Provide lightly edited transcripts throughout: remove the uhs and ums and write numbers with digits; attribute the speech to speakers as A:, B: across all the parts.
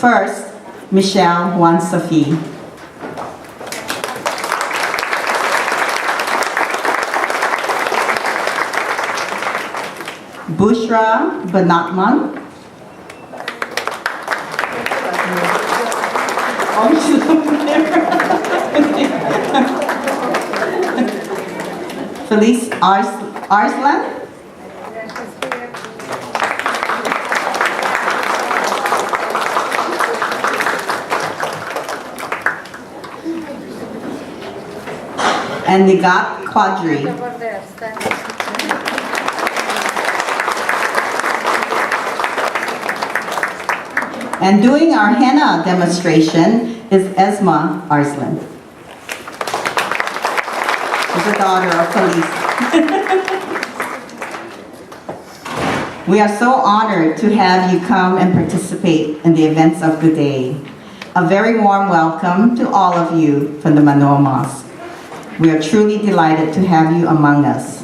A: first, Michelle Wansafi. Bushra Banatman. Felice Arslan. And Nigat Quadri. And doing our henna demonstration is Esma Arslan. She's the daughter of Felice. We are so honored to have you come and participate in the events of the day. A very warm welcome to all of you from the Manoa Mosque. We are truly delighted to have you among us.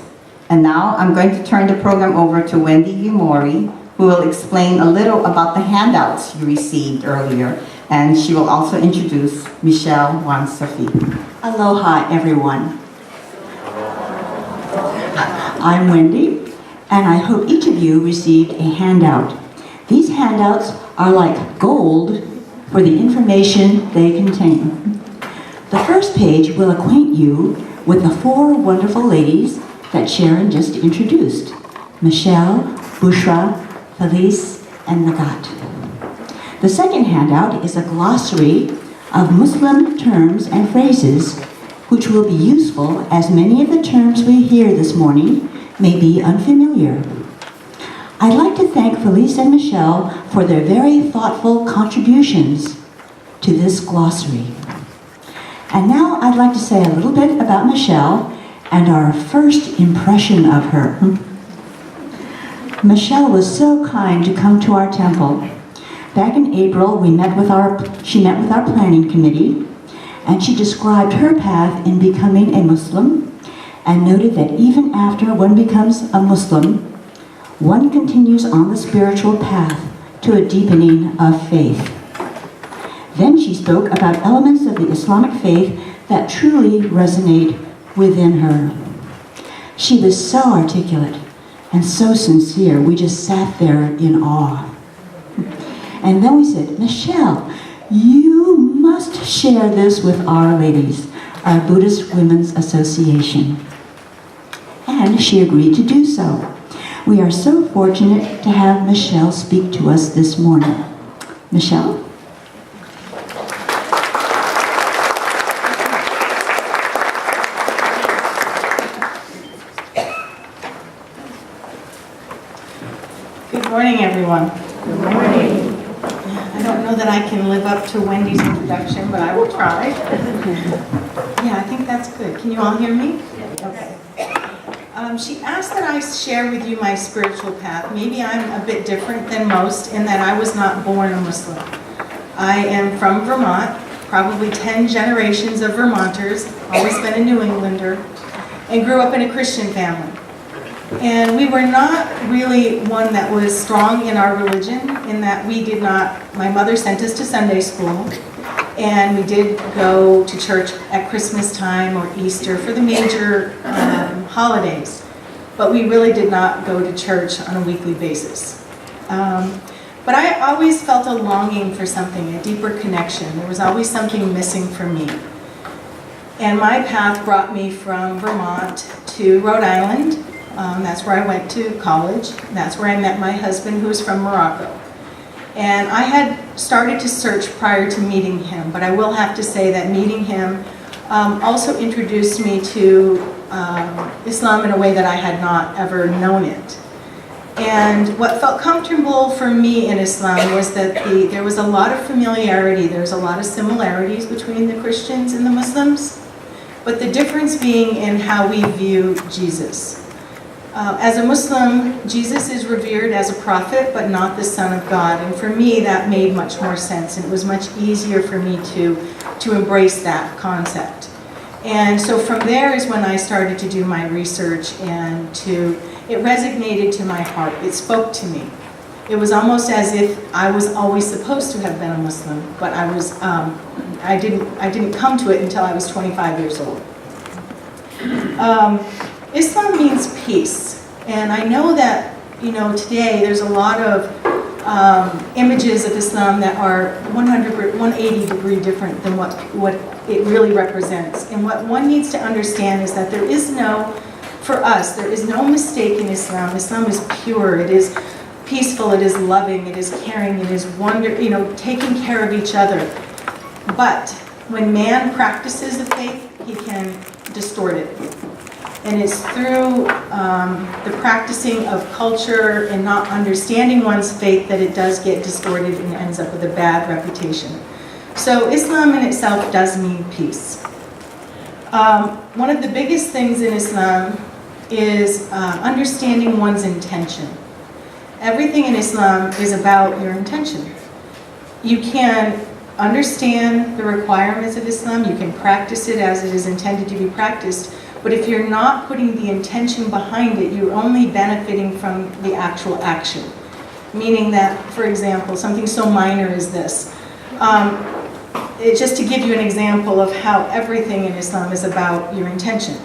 A: And now I'm going to turn the program over to Wendi Yumori, who will explain a little about the handouts you received earlier, and she will also introduce Michelle Wansafi.
B: Aloha, everyone. I'm Wendi, and I hope each of you received a handout. These handouts are like gold for the information they contain. The first page will acquaint you with the four wonderful ladies that Sharon just introduced: Michelle, Bushra, Felice, and Nagat. The second handout is a glossary of Muslim terms and phrases which will be useful, as many of the terms we hear this morning may be unfamiliar. I'd like to thank Felice and Michelle for their very thoughtful contributions to this glossary. And now I'd like to say a little bit about Michelle and our first impression of her. Michelle was so kind to come to our temple. Back in April, she met with our planning committee, and she described her path in becoming a Muslim and noted that even after one becomes a Muslim, one continues on the spiritual path to a deepening of faith. Then she spoke about elements of the Islamic faith that truly resonate within her. She was so articulate and so sincere, we just sat there in awe. And then we said, Michelle, you must share this with our ladies, our Buddhist Women's Association. And she agreed to do so. We are so fortunate to have Michelle speak to us this morning. Michelle?
C: Good morning, everyone.
B: Good morning.
C: I don't know that I can live up to Wendy's introduction, but I will try. Yeah, I think that's good. Can you all hear me? Okay. She asked that I share with you my spiritual path. Maybe I'm a bit different than most in that I was not born a Muslim. I am from Vermont, probably 10 generations of Vermonters, always been a New Englander, and grew up in a Christian family. And we were not really one that was strong in our religion, in that we did not, my mother sent us to Sunday school, and we did go to church at Christmas time or Easter for the major holidays, but we really did not go to church on a weekly basis. But I always felt a longing for something, a deeper connection. There was always something missing for me. And my path brought me from Vermont to Rhode Island. That's where I went to college. That's where I met my husband, who was from Morocco. And I had started to search prior to meeting him, but I will have to say that meeting him also introduced me to Islam in a way that I had not ever known it. And what felt comfortable for me in Islam was that there was a lot of familiarity, there was a lot of similarities between the Christians and the Muslims, but the difference being in how we view Jesus. As a Muslim, Jesus is revered as a prophet, but not the Son of God. And for me, that made much more sense, and it was much easier for me to embrace that concept. And so from there is when I started to do my research, and it resonated to my heart. It spoke to me. It was almost as if I was always supposed to have been a Muslim, but I didn't come to it until I was 25 years old. Islam means peace, and I know that today there's a lot of images of Islam that are 180 degree different than what it really represents. And what one needs to understand is that for us, there is no mistake in Islam. Islam is pure, it is peaceful, it is loving, it is caring, it is taking care of each other. But when man practices the faith, he can distort it. And it's through the practicing of culture and not understanding one's faith that it does get distorted and ends up with a bad reputation. So Islam in itself does mean peace. One of the biggest things in Islam is understanding one's intention. Everything in Islam is about your intention. You can understand the requirements of Islam, you can practice it as it is intended to be practiced, but if you're not putting the intention behind it, you're only benefiting from the actual action. Meaning that, for example, something so minor as this. Just to give you an example of how everything in Islam is about your intention.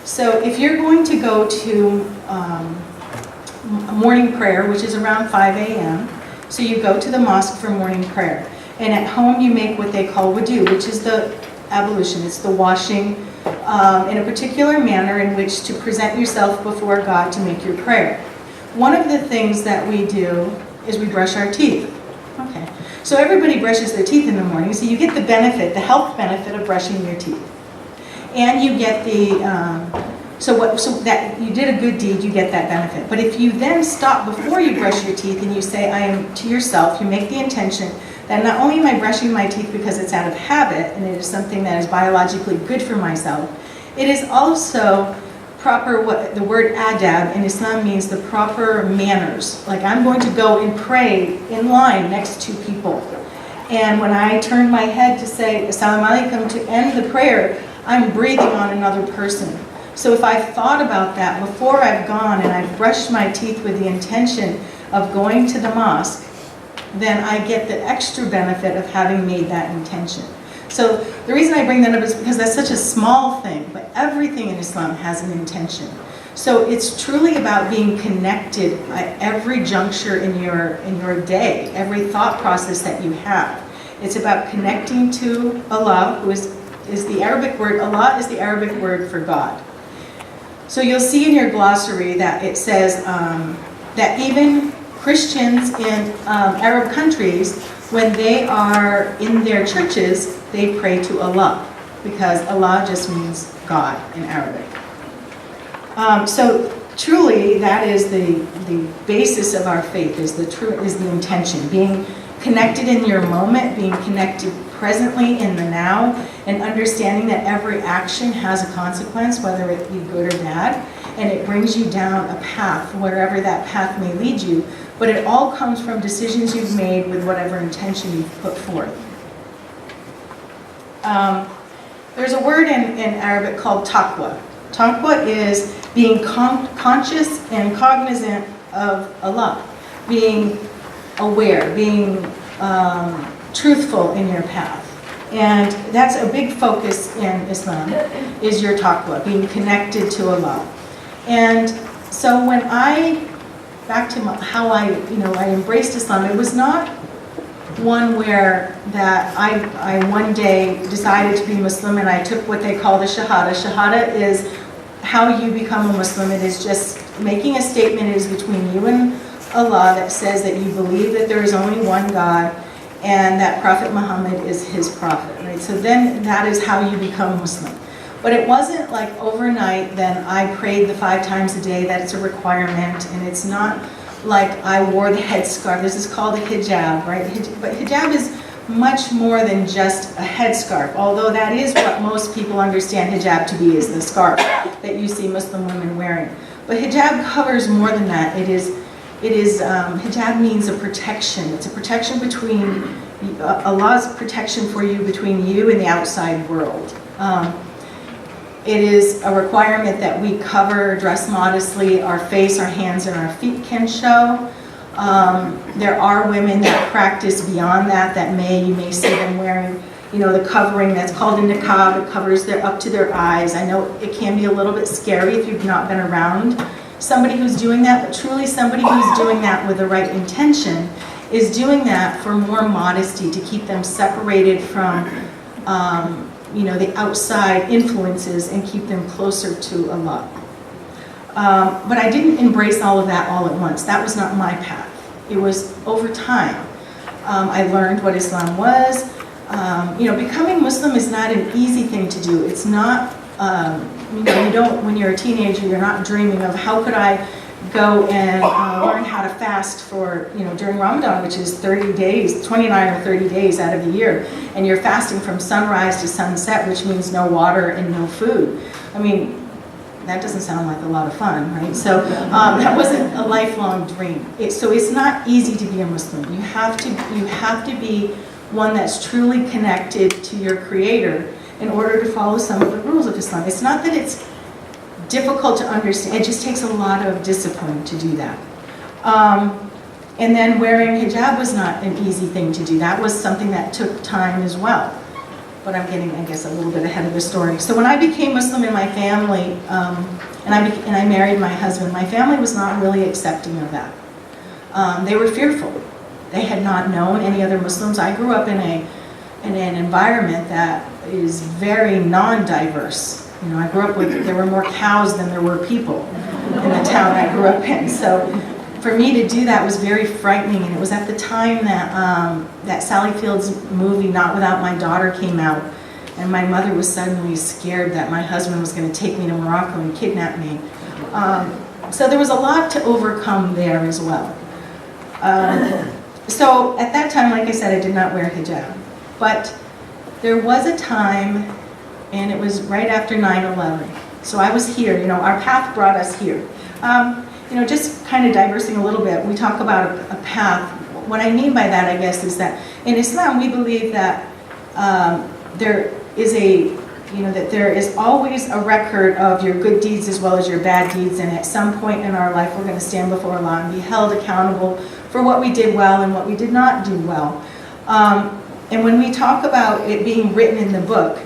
C: So if you're going to go to morning prayer, which is around 5 a.m., so you go to the mosque for morning prayer. And at home you make what they call wudu, which is the ablution. It's the washing in a particular manner in which to present yourself before God to make your prayer. One of the things that we do is we brush our teeth. Okay. So everybody brushes their teeth in the morning, so you get the benefit, the health benefit of brushing your teeth. And you get so that you did a good deed, you get that benefit. But if you then stop before you brush your teeth and you say, I am to yourself, you make the intention that not only am I brushing my teeth because it's out of habit and it is something that is biologically good for myself, it is also proper, what the word adab in Islam means, the proper manners. Like I'm going to go and pray in line next to people. And when I turn my head to say Assalamu alaikum to end the prayer, I'm breathing on another person. So if I've thought about that before I've gone and I've brushed my teeth with the intention of going to the mosque, then I get the extra benefit of having made that intention. So the reason I bring that up is because that's such a small thing, but everything in Islam has an intention. So it's truly about being connected at every juncture in your day, every thought process that you have. It's about connecting to Allah, who is the Arabic word. Allah is the Arabic word for God. So you'll see in your glossary that it says that even Christians in Arab countries, when they are in their churches, they pray to Allah, because Allah just means God in Arabic. So truly, that is the basis of our faith, is the intention, being connected in your moment, being connected presently in the now, and understanding that every action has a consequence, whether it be good or bad, and it brings you down a path, wherever that path may lead you, but it all comes from decisions you've made with whatever intention you've put forth. There's a word in Arabic called taqwa. Taqwa is being conscious and cognizant of Allah, being aware, being truthful in your path. And that's a big focus in Islam, is your taqwa, being connected to Allah. And so when back to how I embraced Islam, it was not one where that I one day decided to be Muslim and I took what they call the Shahada. Shahada is how you become a Muslim. It is just making a statement. It is between you and Allah that says that you believe that there is only one God and that Prophet Muhammad is his prophet, right? So then that is how you become Muslim. But it wasn't like overnight, then I prayed the 5 times a day, that it's a requirement, and it's not like I wore the headscarf. This is called a hijab, right? But hijab is much more than just a headscarf, although that is what most people understand hijab to be, is the scarf that you see Muslim women wearing. But hijab covers more than that. Hijab means a protection. It's a protection between, Allah's protection for you between you and the outside world. It is a requirement that we cover, dress modestly, our face, our hands, and our feet can show. There are women that practice beyond that, you may see them wearing, the covering that's called a niqab. It covers up to their eyes. I know it can be a little bit scary if you've not been around somebody who's doing that, but truly somebody who's doing that with the right intention is doing that for more modesty, to keep them separated from, the outside influences and keep them closer to Allah. But I didn't embrace all of that all at once. That was not my path. It was over time. I learned what Islam was. Becoming Muslim is not an easy thing to do. It's not, when you're a teenager, you're not dreaming of how could I go and learn how to fast for, during Ramadan, which is 30 days, 29 or 30 days out of the year. And you're fasting from sunrise to sunset, which means no water and no food. That doesn't sound like a lot of fun, right? So that wasn't a lifelong dream. So it's not easy to be a Muslim. You have to be one that's truly connected to your Creator in order to follow some of the rules of Islam. It's not that it's difficult to understand. It just takes a lot of discipline to do that. And then wearing hijab was not an easy thing to do. That was something that took time as well. But I'm getting, I guess, a little bit ahead of the story. So when I became Muslim in my family, and I married my husband, my family was not really accepting of that. They were fearful. They had not known any other Muslims. I grew up in an environment that is very non-diverse. I grew up there were more cows than there were people in the town I grew up in. So for me to do that was very frightening, and it was at the time that Sally Field's movie, Not Without My Daughter, came out, and my mother was suddenly scared that my husband was going to take me to Morocco and kidnap me. So there was a lot to overcome there as well. So at that time, like I said, I did not wear hijab. But there was a time, and it was right after 9/11. So I was here, our path brought us here. Just kind of diversing a little bit, we talk about a path. What I mean by that, I guess, is that in Islam we believe that there is always a record of your good deeds as well as your bad deeds, and at some point in our life we're going to stand before Allah and be held accountable for what we did well and what we did not do well. And when we talk about it being written in the book,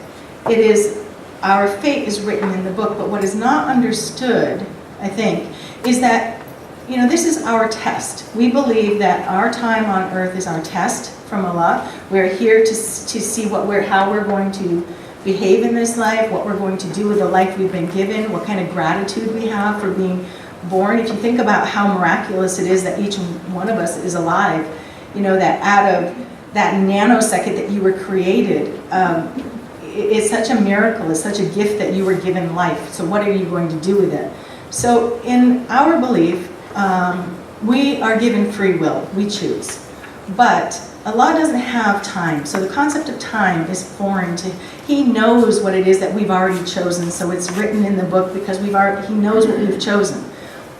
C: it is, our fate is written in the book, but what is not understood, I think, is that, this is our test. We believe that our time on earth is our test from Allah. We're here to see how we're going to behave in this life, what we're going to do with the life we've been given, what kind of gratitude we have for being born. If you think about how miraculous it is that each one of us is alive, that out of that nanosecond that you were created, it's such a miracle, it's such a gift that you were given life. So what are you going to do with it? So in our belief, we are given free will, we choose. But Allah doesn't have time, so the concept of time is foreign to, He knows what it is that we've already chosen, so it's written in the book because He knows what we've chosen.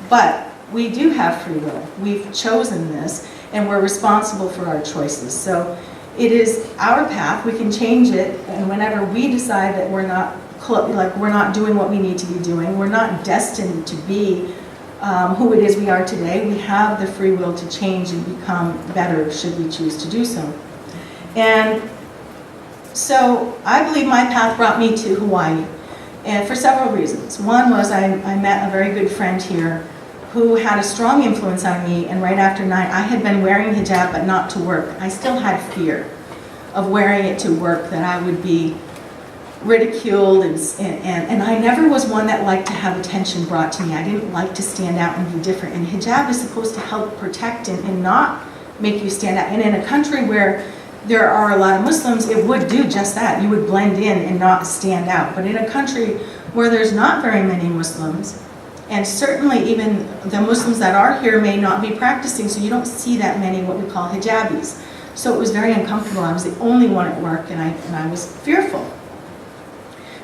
C: But we do have free will. We've chosen this, and we're responsible for our choices. So it is our path. We can change it, and whenever we decide that we're not doing what we need to be doing, we're not destined to be who it is we are today. We have the free will to change and become better should we choose to do so. And so I believe my path brought me to Hawaii, and for several reasons. One was I met a very good friend here who had a strong influence on me, and right after 9, I had been wearing hijab but not to work. I still had fear of wearing it to work, that I would be ridiculed, and I never was one that liked to have attention brought to me. I didn't like to stand out and be different, and hijab is supposed to help protect and not make you stand out. And in a country where there are a lot of Muslims, it would do just that. You would blend in and not stand out. But in a country where there's not very many Muslims, and certainly even the Muslims that are here may not be practicing, so you don't see that many what we call hijabis. So it was very uncomfortable. I was the only one at work, and I was fearful.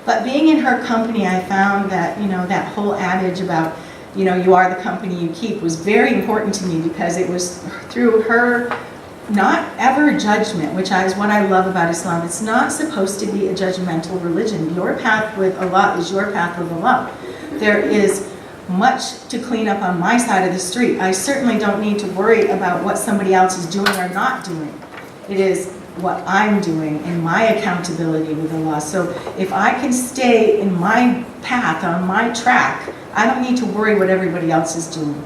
C: But being in her company, I found that, that whole adage about, you are the company you keep was very important to me, because it was through her not ever judgment, which is what I love about Islam. It's not supposed to be a judgmental religion. Your path with Allah is your path with Allah. There is much to clean up on my side of the street. I certainly don't need to worry about what somebody else is doing or not doing. It is what I'm doing and my accountability with Allah. So if I can stay in my path, on my track, I don't need to worry what everybody else is doing.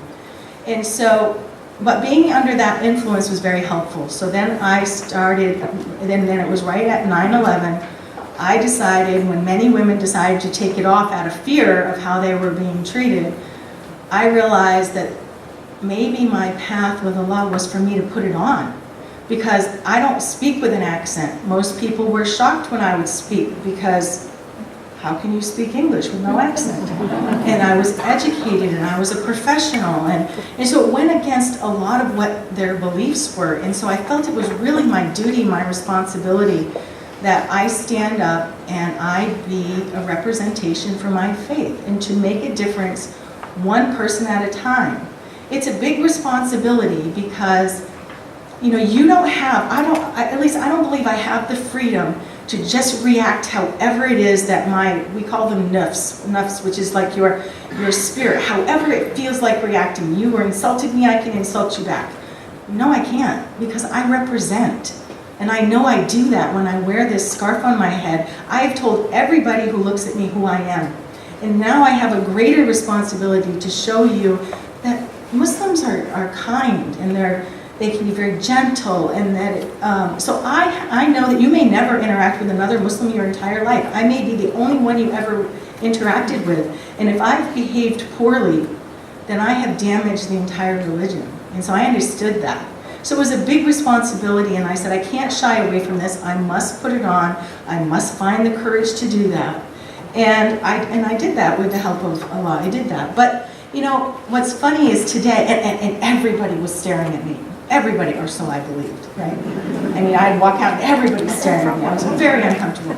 C: And so, but being under that influence was very helpful. So then I started, then it was right at 9/11, I decided, when many women decided to take it off out of fear of how they were being treated, I realized that maybe my path with Allah was for me to put it on. Because I don't speak with an accent. Most people were shocked when I would speak, because how can you speak English with no accent? And I was educated and I was a professional, and so it went against a lot of what their beliefs were. And so I felt it was really my duty, my responsibility, that I stand up and I be a representation for my faith and to make a difference one person at a time. It's a big responsibility because, you know, you don't have, at least I don't believe I have the freedom to just react however it is that we call them nafs, which is like your spirit, however it feels like reacting. You were insulted me, I can insult you back. No, I can't, because I represent. And I know I do that when I wear this scarf on my head. I have told everybody who looks at me who I am. And now I have a greater responsibility to show you that Muslims are kind, and they can be very gentle, and that so I know that you may never interact with another Muslim your entire life. I may be the only one you ever interacted with, and if I've behaved poorly, then I have damaged the entire religion. And so I understood that. So it was a big responsibility, and I said, I can't shy away from this. I must put it on. I must find the courage to do that. And I did that with the help of Allah. I did that. But you know, what's funny is today, and everybody was staring at me. Everybody, or so I believed, right? I mean, I'd walk out and everybody's staring at me. I was very uncomfortable.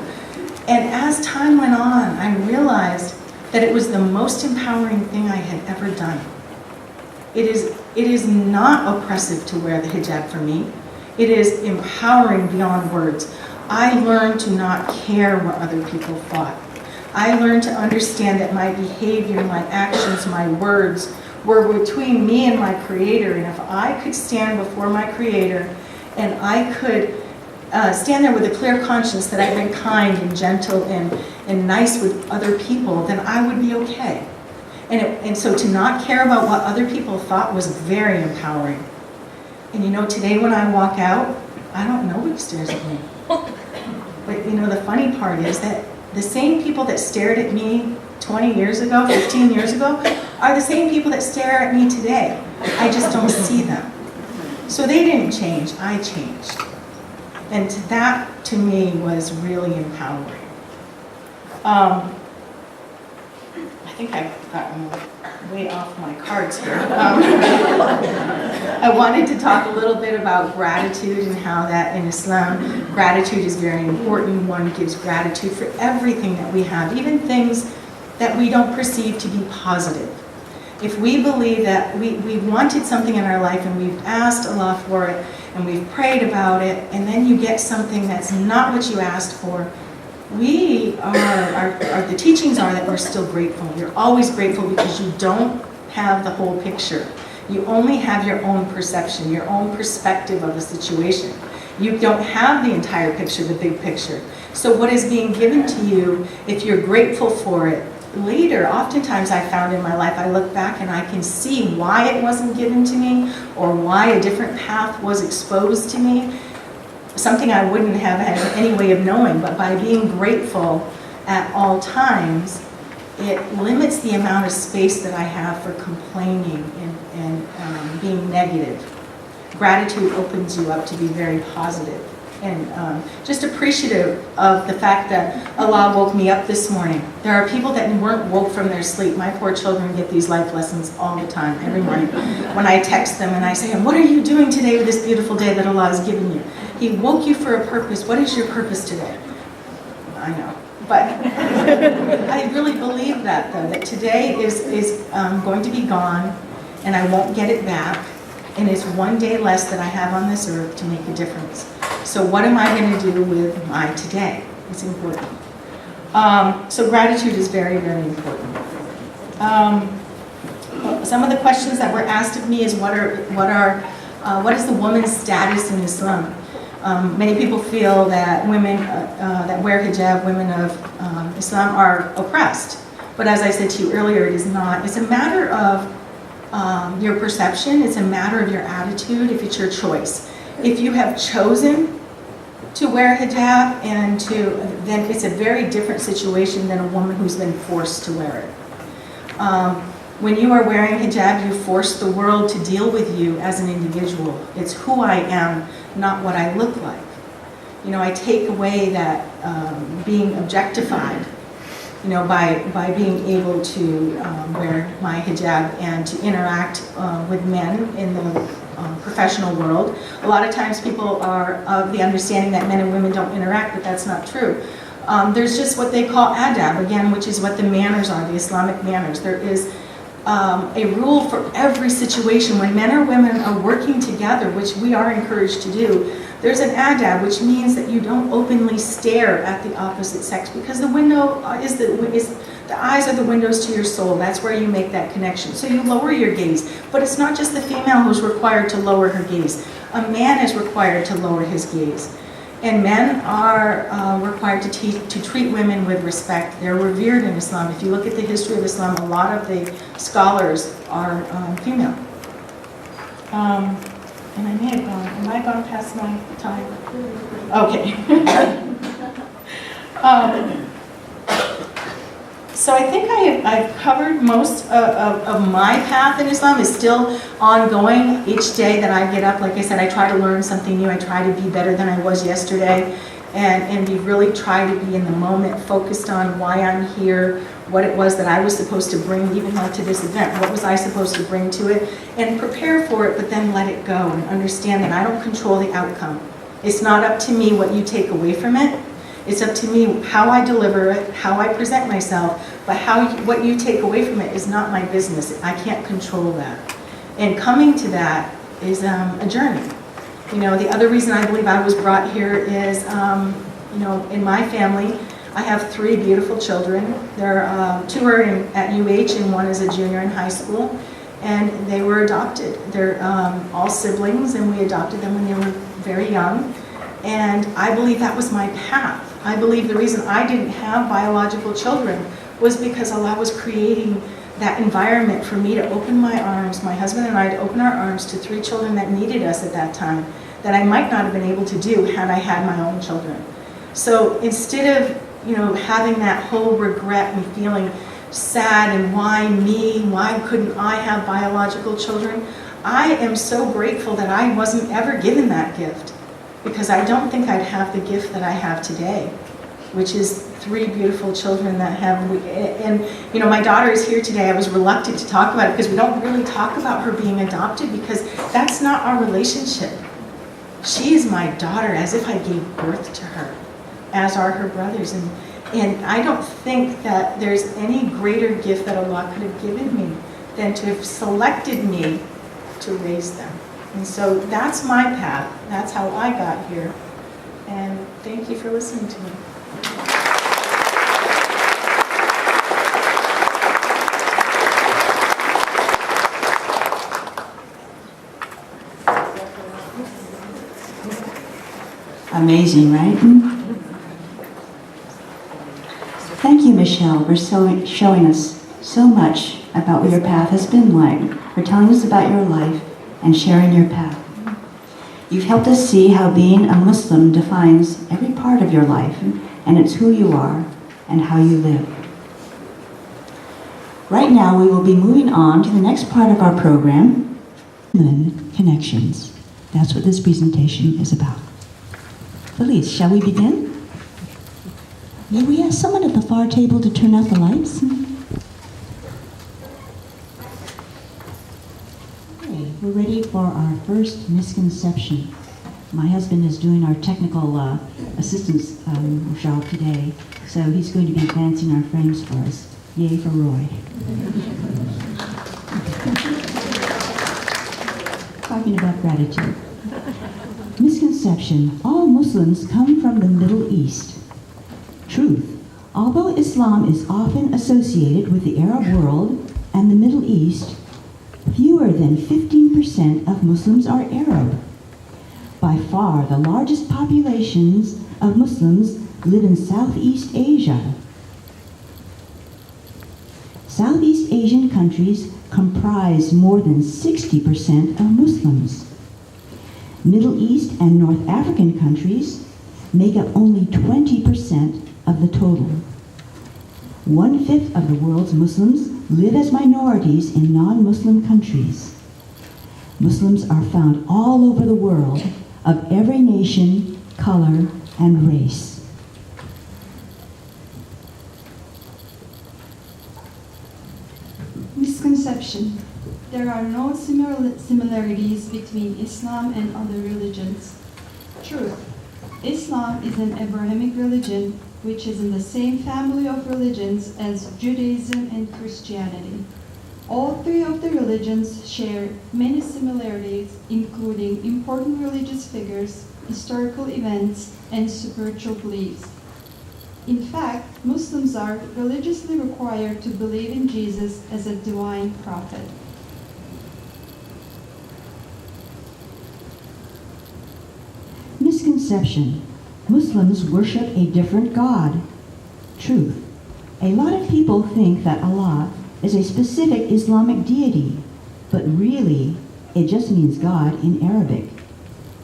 C: And as time went on, I realized that it was the most empowering thing I had ever done. It is not oppressive to wear the hijab for me. It is empowering beyond words. I learned to not care what other people thought. I learned to understand that my behavior, my actions, my words were between me and my Creator. And if I could stand before my Creator and I could stand there with a clear conscience that I've been kind and gentle and nice with other people, then I would be okay. And so to not care about what other people thought was very empowering. And you know, today when I walk out, I don't know who stares at me. But you know, the funny part is that the same people that stared at me 20 years ago, 15 years ago, are the same people that stare at me today. I just don't see them. So they didn't change, I changed. And that, to me, was really empowering. I think I've gotten way off my cards here. I wanted to talk a little bit about gratitude and how that in Islam, gratitude is very important. One gives gratitude for everything that we have, even things that we don't perceive to be positive. If we believe that we wanted something in our life and we've asked Allah for it and we've prayed about it, and then you get something that's not what you asked for, the teachings are that we're still grateful. You're always grateful because you don't have the whole picture. You only have your own perception, your own perspective of the situation. You don't have the entire picture, the big picture. So what is being given to you, if you're grateful for it, later, oftentimes I found in my life, I look back and I can see why it wasn't given to me or why a different path was exposed to me. Something I wouldn't have had any way of knowing, but by being grateful at all times, it limits the amount of space that I have for complaining and being negative. Gratitude opens you up to be very positive and just appreciative of the fact that Allah woke me up this morning. There are people that weren't woke from their sleep. My poor children get these life lessons all the time, every morning. When I text them and I say, what are you doing today with this beautiful day that Allah has given you? He woke you for a purpose. What is your purpose today? I know. But I really believe that, though, that today is going to be gone, and I won't get it back, and it's one day less that I have on this earth to make a difference. So what am I going to do with my today? It's important. So gratitude is very, very important. some of the questions that were asked of me is what is the woman's status in Islam? Many people feel that women that wear hijab, women of Islam, are oppressed. But as I said to you earlier, it is not. It's a matter of your perception. It's a matter of your attitude, if it's your choice. If you have chosen to wear hijab, then it's a very different situation than a woman who's been forced to wear it. When you are wearing hijab, you force the world to deal with you as an individual. It's who I am, not what I look like. You know, I take away that being objectified, you know, by being able to wear my hijab and to interact with men in the professional world. A lot of times people are of the understanding that men and women don't interact, but that's not true. There's just what they call adab, again, which is what the manners are, the Islamic manners. There is a rule for every situation. When men or women are working together, which we are encouraged to do, there's an adab, which means that you don't openly stare at the opposite sex, because the window the eyes are the windows to your soul. That's where you make that connection. So you lower your gaze. But it's not just the female who's required to lower her gaze. A man is required to lower his gaze. And men are required to treat women with respect. They're revered in Islam. If you look at the history of Islam, a lot of the scholars are female. And I may have am I gone past my time? Okay. So I think I've covered most of my path in Islam. Is still ongoing each day that I get up. Like I said, I try to learn something new. I try to be better than I was yesterday. And we really try to be in the moment, focused on why I'm here, what it was that I was supposed to bring, even like to this event. What was I supposed to bring to it? And prepare for it, but then let it go and understand that I don't control the outcome. It's not up to me what you take away from it. It's up to me how I deliver it, how I present myself, but what you take away from it is not my business. I can't control that. And coming to that is a journey. You know, the other reason I believe I was brought here is, you know, in my family, I have 3 beautiful children. There are 2 are at UH and 1 is a junior in high school, and they were adopted. They're all siblings, and we adopted them when they were very young. And I believe that was my path. I believe the reason I didn't have biological children was because Allah was creating that environment for me to open my arms, my husband and I, to open our arms to 3 children that needed us at that time, that I might not have been able to do had I had my own children. So instead of, you know, having that whole regret and feeling sad and why me, why couldn't I have biological children, I am so grateful that I wasn't ever given that gift, because I don't think I'd have the gift that I have today, which is 3 beautiful children that have, and you know, my daughter is here today. I was reluctant to talk about it because we don't really talk about her being adopted, because that's not our relationship. She is my daughter as if I gave birth to her, as are her brothers. And I don't think that there's any greater gift that Allah could have given me than to have selected me to raise them. And so that's my path. That's how I got here. And thank you for listening to me.
B: Amazing, right? Thank you, Michelle, for showing us so much about what your path has been like, for telling us about your life and sharing your path. You've helped us see how being a Muslim defines every part of your life, and it's who you are and how you live. Right now, we will be moving on to the next part of our program, Human Connections. That's what this presentation is about. Felice, shall we begin? May we ask someone at the far table to turn out the lights? Okay, we're ready for our first misconception. My husband is doing our technical assistance job today, so he's going to be advancing our frames for us. Yay for Roy. Talking about gratitude. Misconception: all Muslims come from the Middle East. Truth: although Islam is often associated with the Arab world and the Middle East, Fewer than 15% of Muslims are Arab. By far, the largest populations of Muslims live in Southeast Asia. Southeast Asian countries comprise more than 60% of Muslims. Middle East and North African countries make up only 20% of the total. 1/5 of the world's Muslims live as minorities in non-Muslim countries. Muslims are found all over the world, of every nation, color, and race.
D: Misconception. There are no similarities between Islam and other religions. Truth. Islam is an Abrahamic religion which is in the same family of religions as Judaism and Christianity. All three of the religions share many similarities, including important religious figures, historical events, and spiritual beliefs. In fact, Muslims are religiously required to believe in Jesus as a divine prophet.
B: Misconception. Muslims worship a different God. Truth. A lot of people think that Allah is a specific Islamic deity, but really, it just means God in Arabic.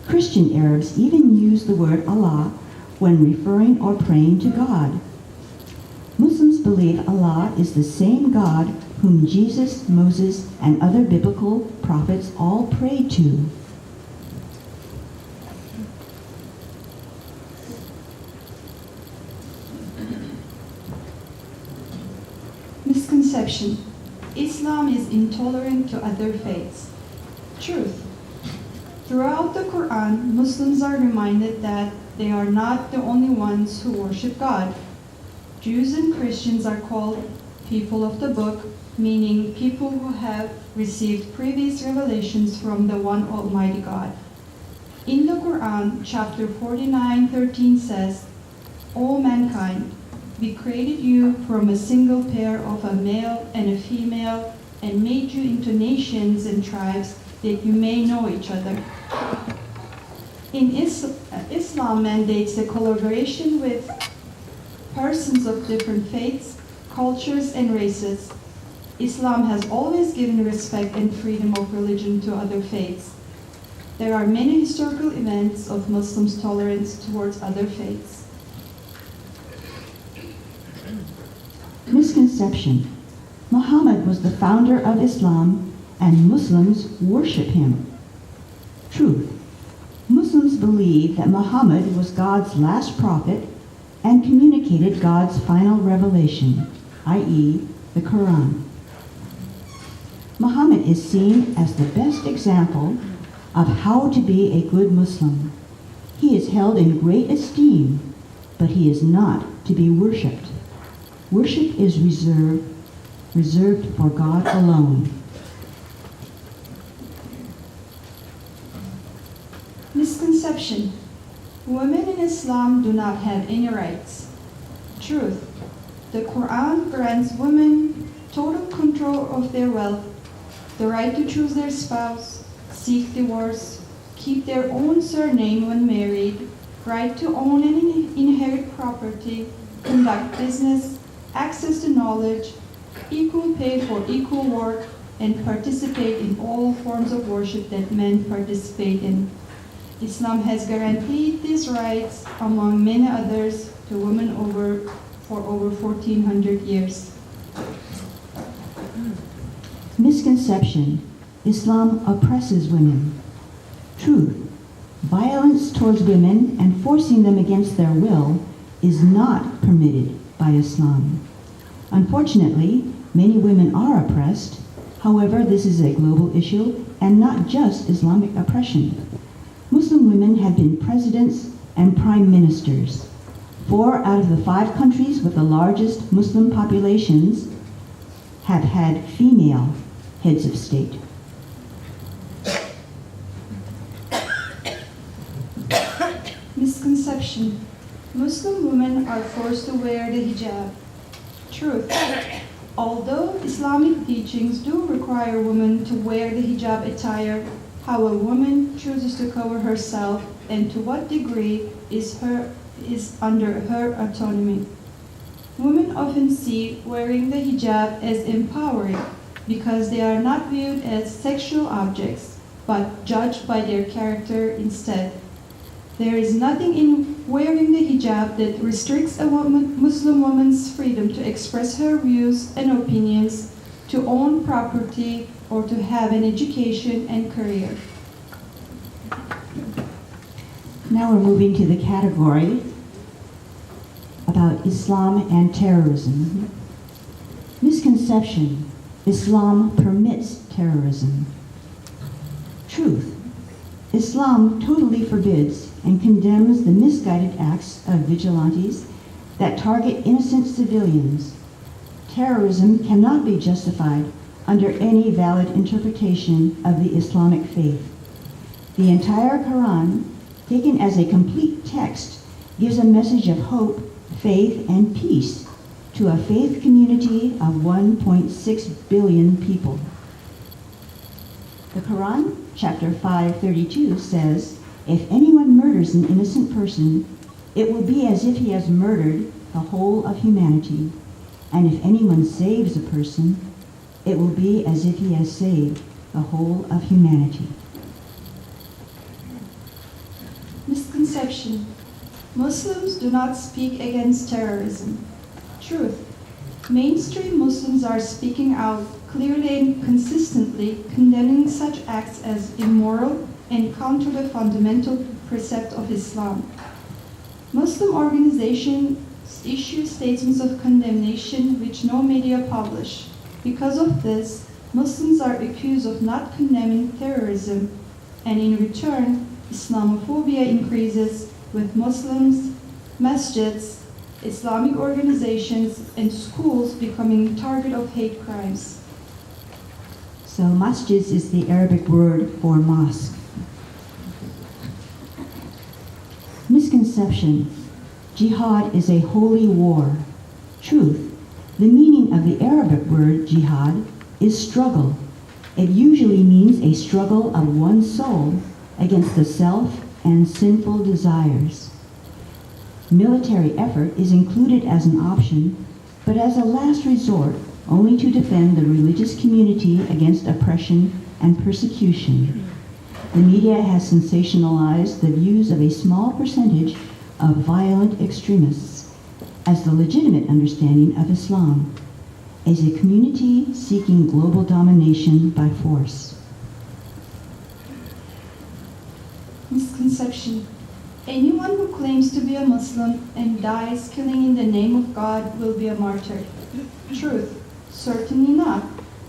B: Christian Arabs even use the word Allah when referring or praying to God. Muslims believe Allah is the same God whom Jesus, Moses, and other biblical prophets all prayed to.
D: Misconception. Islam is intolerant to other faiths. Truth. Throughout the Quran, Muslims are reminded that they are not the only ones who worship God. Jews and Christians are called people of the book, meaning people who have received previous revelations from the one Almighty God. In the Quran, chapter 49:13 says, "O mankind, we created you from a single pair of a male and a female and made you into nations and tribes that you may know each other." In Islam mandates the collaboration with persons of different faiths, cultures, and races. Islam has always given respect and freedom of religion to other faiths. There are many historical events of Muslims' tolerance towards other faiths.
B: Misconception. Muhammad was the founder of Islam and Muslims worship him. Truth. Muslims believe that Muhammad was God's last prophet and communicated God's final revelation, i.e., the Quran. Muhammad is seen as the best example of how to be a good Muslim. He is held in great esteem, but he is not to be worshipped. Worship is reserved for God alone.
D: Misconception. Women in Islam do not have any rights. Truth. The Quran grants women total control of their wealth, the right to choose their spouse, seek divorce, keep their own surname when married, right to own and inherit property, conduct business, access to knowledge, equal pay for equal work, and participate in all forms of worship that men participate in. Islam has guaranteed these rights, among many others, to women for over 1,400 years.
B: Misconception. Islam oppresses women. Truth. Violence towards women and forcing them against their will is not permitted by Islam. Unfortunately, many women are oppressed. However, this is a global issue and not just Islamic oppression. Muslim women have been presidents and prime ministers. 4 out of the 5 countries with the largest Muslim populations have had female heads of state.
D: Misconception. Muslim women are forced to wear the hijab. Truth. Although Islamic teachings do require women to wear the hijab attire, how a woman chooses to cover herself and to what degree is under her autonomy. Women often see wearing the hijab as empowering because they are not viewed as sexual objects, but judged by their character instead. There is nothing in wearing the hijab that restricts a Muslim woman's freedom to express her views and opinions, to own property, or to have an education and career.
B: Now we're moving to the category about Islam and terrorism. Misconception: Islam permits terrorism. Truth: Islam totally forbids and condemns the misguided acts of vigilantes that target innocent civilians. Terrorism cannot be justified under any valid interpretation of the Islamic faith. The entire Quran, taken as a complete text, gives a message of hope, faith, and peace to a faith community of 1.6 billion people. The Quran, chapter 5:32, says, "If anyone murders an innocent person, it will be as if he has murdered the whole of humanity. And if anyone saves a person, it will be as if he has saved the whole of humanity."
D: Misconception: Muslims do not speak against terrorism. Truth: mainstream Muslims are speaking out clearly and consistently condemning such acts as immoral and counter the fundamental precept of Islam. Muslim organizations issue statements of condemnation which no media publish. Because of this, Muslims are accused of not condemning terrorism, and in return, Islamophobia increases, with Muslims, masjids, Islamic organizations, and schools becoming target of hate crimes.
B: So masjids is the Arabic word for mosque. Misconception: jihad is a holy war. Truth: the meaning of the Arabic word jihad is struggle. It usually means a struggle of one's soul against the self and sinful desires. Military effort is included as an option, but as a last resort, only to defend the religious community against oppression and persecution. The media has sensationalized the views of a small percentage of violent extremists as the legitimate understanding of Islam, as a community seeking global domination by force.
D: Misconception: anyone who claims to be a Muslim and dies killing in the name of God will be a martyr. Truth: certainly not.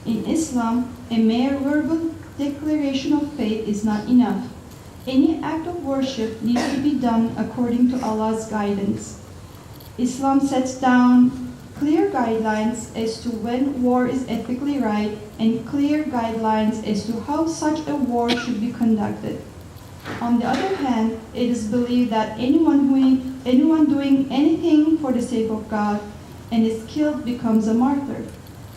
D: In Islam, a mere verbal declaration of faith is not enough. Any act of worship needs to be done according to Allah's guidance. Islam sets down clear guidelines as to when war is ethically right and clear guidelines as to how such a war should be conducted. On the other hand, it is believed that anyone doing anything for the sake of God and is killed becomes a martyr.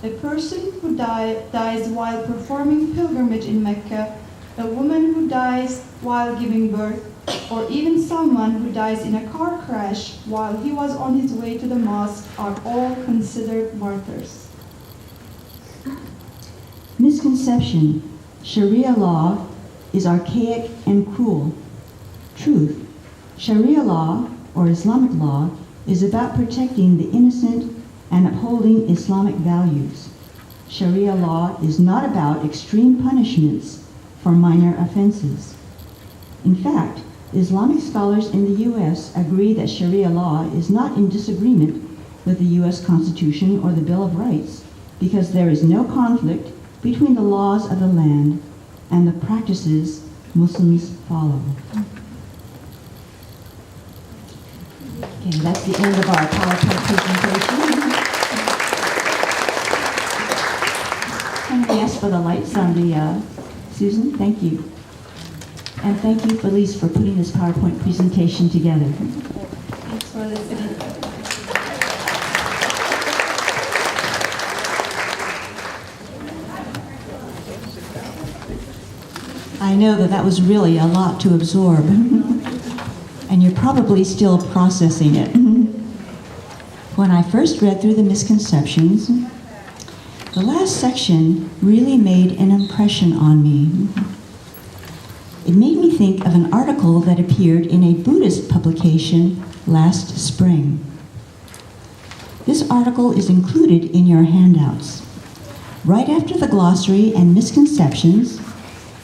D: A person who dies while performing pilgrimage in Mecca, a woman who dies while giving birth, or even someone who dies in a car crash while he was on his way to the mosque are all considered martyrs.
B: Misconception: Sharia law is archaic and cruel. Truth: Sharia law, or Islamic law, is about protecting the innocent and upholding Islamic values. Sharia law is not about extreme punishments for minor offenses. In fact, Islamic scholars in the U.S. agree that Sharia law is not in disagreement with the U.S. Constitution or the Bill of Rights because there is no conflict between the laws of the land and the practices Muslims follow. Okay, that's the end of our PowerPoint presentation. Can we ask for the lights on the, Susan? Thank you. And thank you, Felice, for putting this PowerPoint presentation together.
D: Thanks for listening.
B: I know that was really a lot to absorb. And you're probably still processing it. When I first read through the Misconceptions, the last section really made an impression on me. It made me think of an article that appeared in a Buddhist publication last spring. This article is included in your handouts. Right after the glossary and misconceptions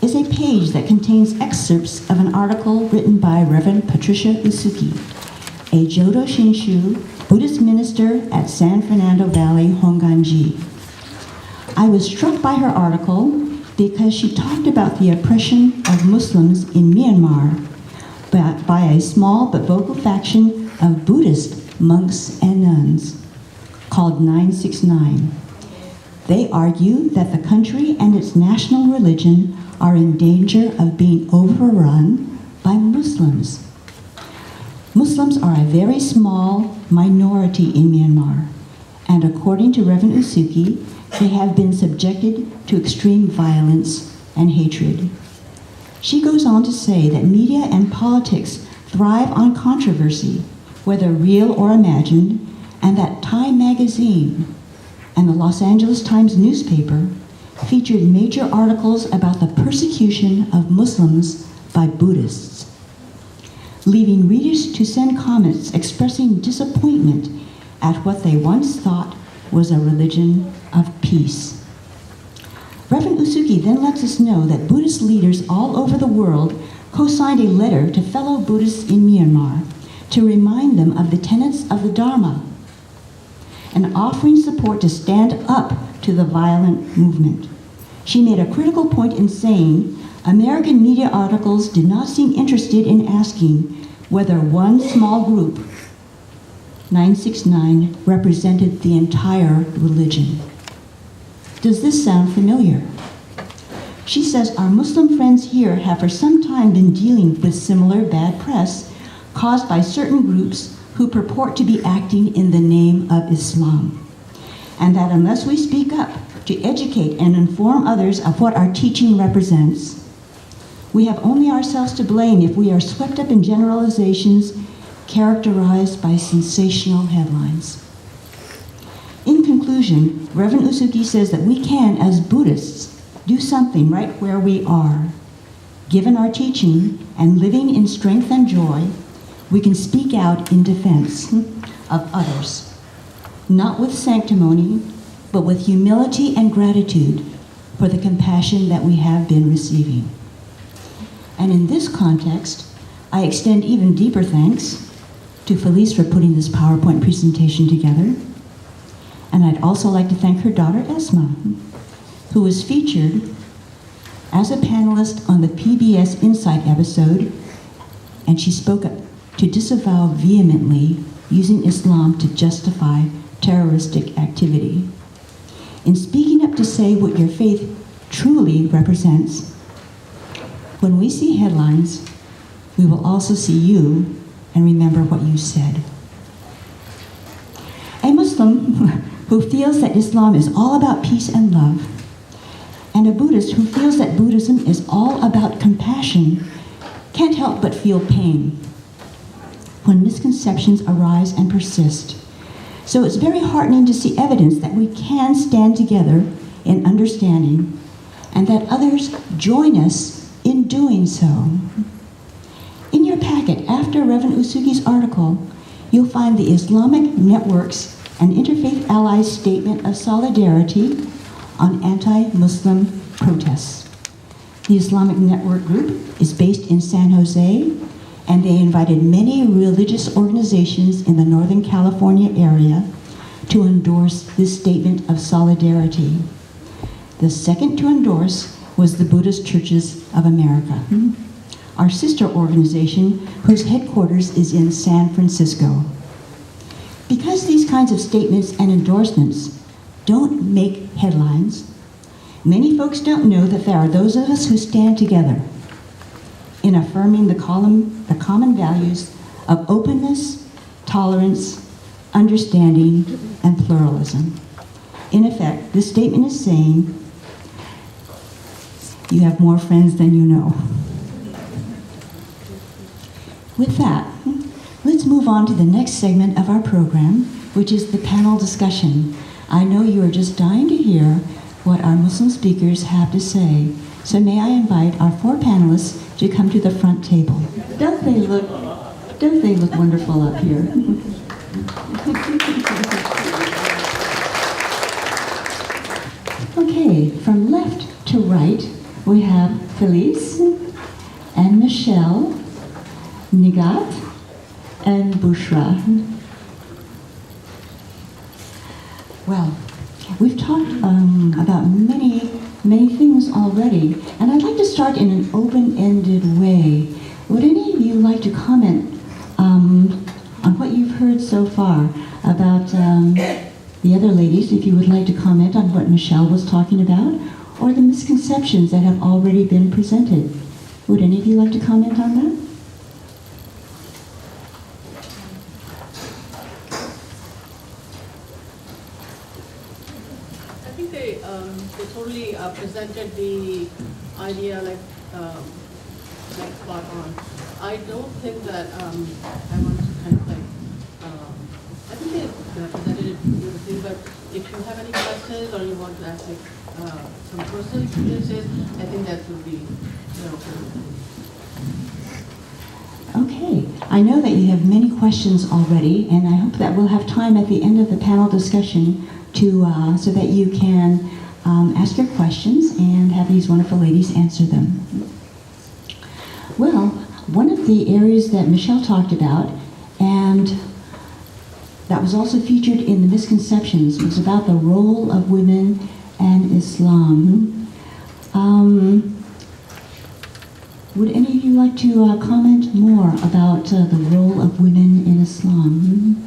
B: is a page that contains excerpts of an article written by Reverend Patricia Usuki, a Jodo Shinshu Buddhist minister at San Fernando Valley, Honganji. I was struck by her article because she talked about the oppression of Muslims in Myanmar by a small but vocal faction of Buddhist monks and nuns called 969. They argue that the country and its national religion are in danger of being overrun by Muslims. Muslims are a very small minority in Myanmar, and according to Reverend Usuki, they have been subjected to extreme violence and hatred. She goes on to say that media and politics thrive on controversy, whether real or imagined, and that Time magazine and the Los Angeles Times newspaper featured major articles about the persecution of Muslims by Buddhists, leaving readers to send comments expressing disappointment at what they once thought was a religion of peace. Reverend Usuki then lets us know that Buddhist leaders all over the world co-signed a letter to fellow Buddhists in Myanmar to remind them of the tenets of the Dharma and offering support to stand up to the violent movement. She made a critical point in saying American media articles did not seem interested in asking whether one small group, 969, represented the entire religion. Does this sound familiar? She says our Muslim friends here have for some time been dealing with similar bad press caused by certain groups who purport to be acting in the name of Islam, and that unless we speak up to educate and inform others of what our teaching represents, we have only ourselves to blame if we are swept up in generalizations characterized by sensational headlines. In conclusion, Reverend Usuki says that we can, as Buddhists, do something right where we are. Given our teaching and living in strength and joy, we can speak out in defense of others, not with sanctimony, but with humility and gratitude for the compassion that we have been receiving. And in this context, I extend even deeper thanks to Felice for putting this PowerPoint presentation together. And I'd also like to thank her daughter, Esma, who was featured as a panelist on the PBS Insight episode, and she spoke up to disavow vehemently using Islam to justify terroristic activity. In speaking up to say what your faith truly represents, when we see headlines, we will also see you and remember what you said. A Muslim who feels that Islam is all about peace and love, and a Buddhist who feels that Buddhism is all about compassion, can't help but feel pain when misconceptions arise and persist. So it's very heartening to see evidence that we can stand together in understanding and that others join us in doing so. In your packet, after Reverend Usuki's article, you'll find the Islamic Network's and Interfaith Allies Statement of Solidarity on anti-Muslim protests. The Islamic Network Group is based in San Jose, and they invited many religious organizations in the Northern California area to endorse this statement of solidarity. The second to endorse was the Buddhist Churches of America, our sister organization whose headquarters is in San Francisco. Because these kinds of statements and endorsements don't make headlines, many folks don't know that there are those of us who stand together in affirming the common values of openness, tolerance, understanding, and pluralism. In effect, this statement is saying You have more friends than you know. With that, let's move on to the next segment of our program, which is the panel discussion. I know you are just dying to hear what our Muslim speakers have to say. So may I invite our 4 panelists to come to the front table. Don't they look wonderful up here? Okay, from left to right, we have Felice and Michelle, Nigat, and Bushra. Well, we've talked about many things already, and I'd like to start in an open-ended way. Would any of you like to comment on what you've heard so far about the other ladies, if you would like to comment on what Michelle was talking about, or the misconceptions that have already been presented? Would any of you like to comment on that?
E: I think they totally presented the idea like spot on. I don't think that I want to kind of like. I think they presented it beautifully. But if you have any questions or you want to ask like some personal experiences, I think that would be
B: Okay, I know that you have many questions already, and I hope that we'll have time at the end of the panel discussion to so that you can ask your questions and have these wonderful ladies answer them. Well, one of the areas that Michelle talked about, and that was also featured in the misconceptions, was about the role of women and Islam. Would any of you like to comment more about the role of women in Islam?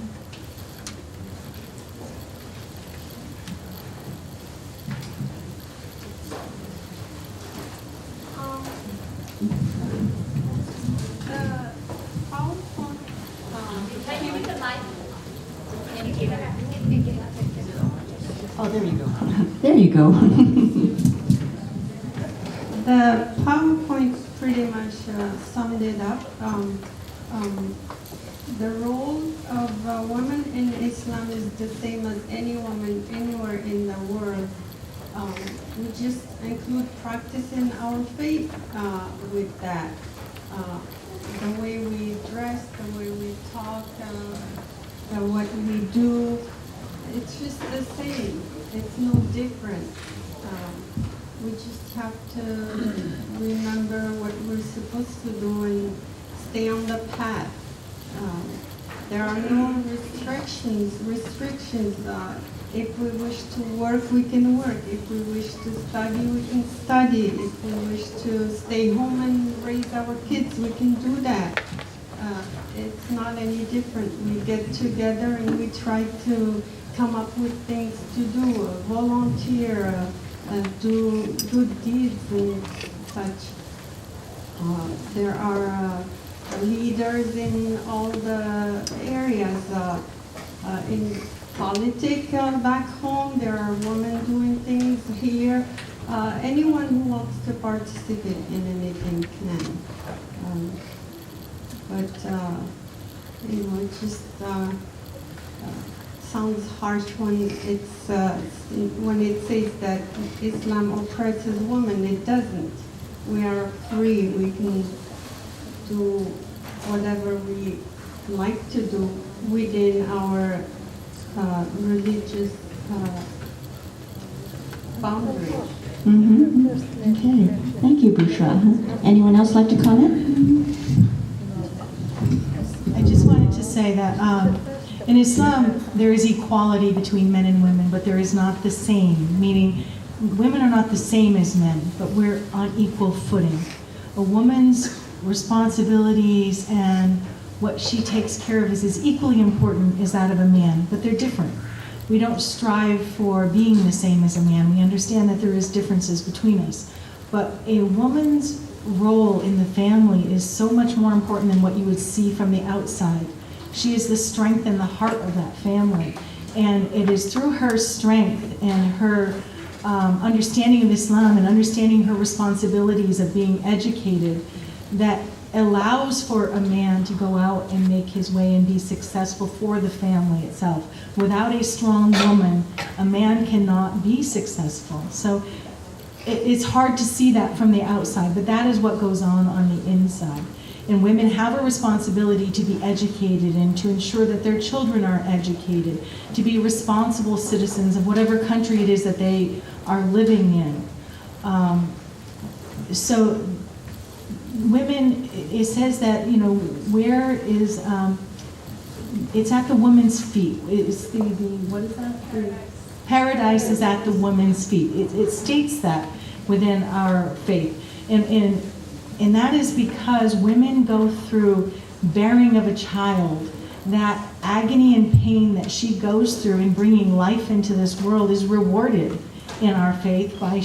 B: Oh, there you go. There you go.
D: The PowerPoint pretty much summed it up. The role of a woman in Islam is the same as any woman anywhere in the world. We just include practicing our faith with that. The way we dress, the way we talk, what we do, it's just the same. It's no different. We just have to remember what we're supposed to do and stay on the path. There are no restrictions. If we wish to work, we can work. If we wish to study, we can study. If we wish to stay home and raise our kids, we can do that. It's not any different. We get together and we try to come up with things to do, volunteer, do good deeds and such. There are leaders in all the areas. In politics back home, there are women doing things here. Anyone who wants to participate in anything can. It just sounds harsh when it says that Islam oppresses women. It doesn't. We are free. We can do whatever we like to do within our religious boundaries.
B: Mm-hmm. Okay. Thank you, Bushra. Anyone else like to comment?
C: I just wanted to say that in Islam, there is equality between men and women, but there is not the same, meaning women are not the same as men, but we're on equal footing. A woman's responsibilities and what she takes care of is as equally important as that of a man, but they're different. We don't strive for being the same as a man. We understand that there is differences between us. But a woman's role in the family is so much more important than what you would see from the outside. She is the strength and the heart of that family. And it is through her strength and her understanding of Islam and understanding her responsibilities of being educated that allows for a man to go out and make his way and be successful for the family itself. Without a strong woman, a man cannot be successful. So it's hard to see that from the outside, but that is what goes on the inside. And women have a responsibility to be educated and to ensure that their children are educated, to be responsible citizens of whatever country it is that they are living in. So women, it says that, where is, it's at the woman's feet. It's what is that? Paradise is at the woman's feet. It states that within our faith. And that is because women go through bearing of a child. That agony and pain that she goes through in bringing life into this world is rewarded in our faith by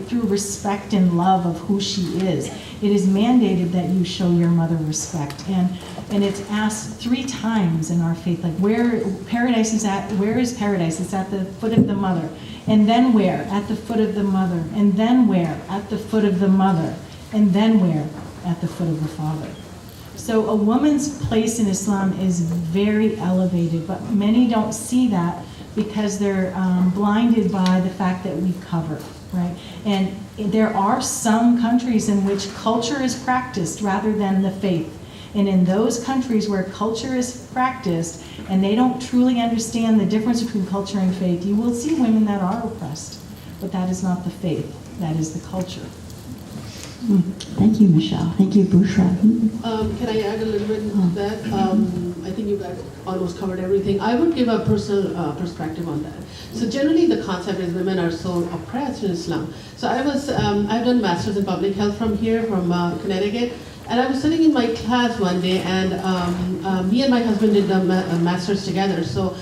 C: through respect and love of who she is. It is mandated that you show your mother respect, and it's asked 3 times in our faith, like where paradise is at. Where is paradise? It's at the foot of the mother, and then where? At the foot of the mother, and then where? At the foot of the mother, and then where? At the foot of the father. So a woman's place in Islam is very elevated, but many don't see that because they're blinded by the fact that we cover, right? And there are some countries in which culture is practiced rather than the faith. And in those countries where culture is practiced and they don't truly understand the difference between culture and faith, you will see women that are oppressed. But that is not the faith, that is the culture.
B: Thank you, Michelle. Thank you, Bushra.
E: Can I add a little bit to that? I think you guys almost covered everything. I would give a personal perspective on that. So generally the concept is women are so oppressed in Islam. So I've done Masters in Public Health from here, from Connecticut, and I was sitting in my class one day, and me and my husband did the Masters together. So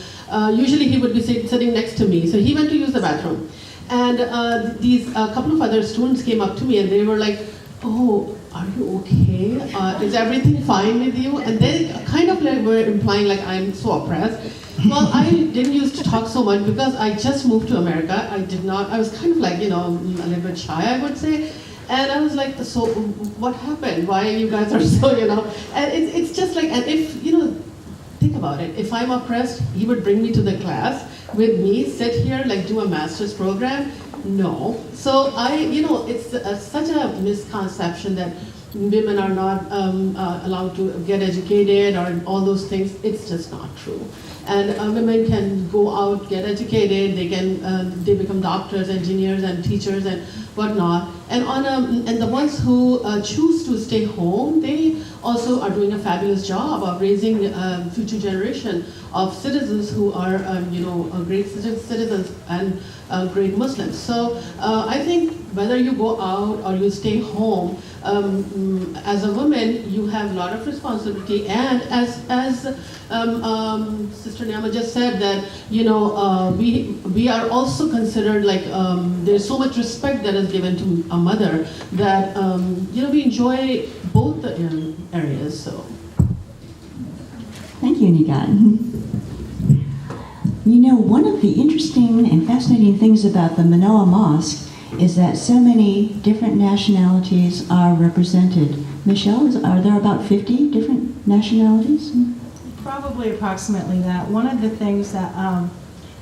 E: usually he would be sitting next to me. So he went to use the bathroom. And a couple of other students came up to me and they were like, "Oh, are you okay? Is everything fine with you?" And they kind of like were implying like I'm so oppressed. Well, I didn't used to talk so much because I just moved to America. I was kind of like, a little bit shy, I would say. And I was like, so what happened? Why you guys are so, And it's just like, and if, think about it. If I'm oppressed, he would bring me to the class with me, sit here, like do a master's program. No. So it's such a misconception that women are not allowed to get educated or all those things. It's just not true. And women can go out, get educated. They become doctors, engineers, and teachers, and whatnot. And the ones who choose to stay home, they also are doing a fabulous job of raising future generation of citizens who are, great citizens and great Muslims. So I think whether you go out or you stay home, as a woman, you have a lot of responsibility. And as Sister Nyama just said, that we are also considered like there's so much respect that is given to a mother that we enjoy both the areas. So.
B: Thank you, Nigat. One of the interesting and fascinating things about the Manoa Mosque is that so many different nationalities are represented. Michelle, are there about 50 different nationalities?
C: Probably approximately that. One of the things that,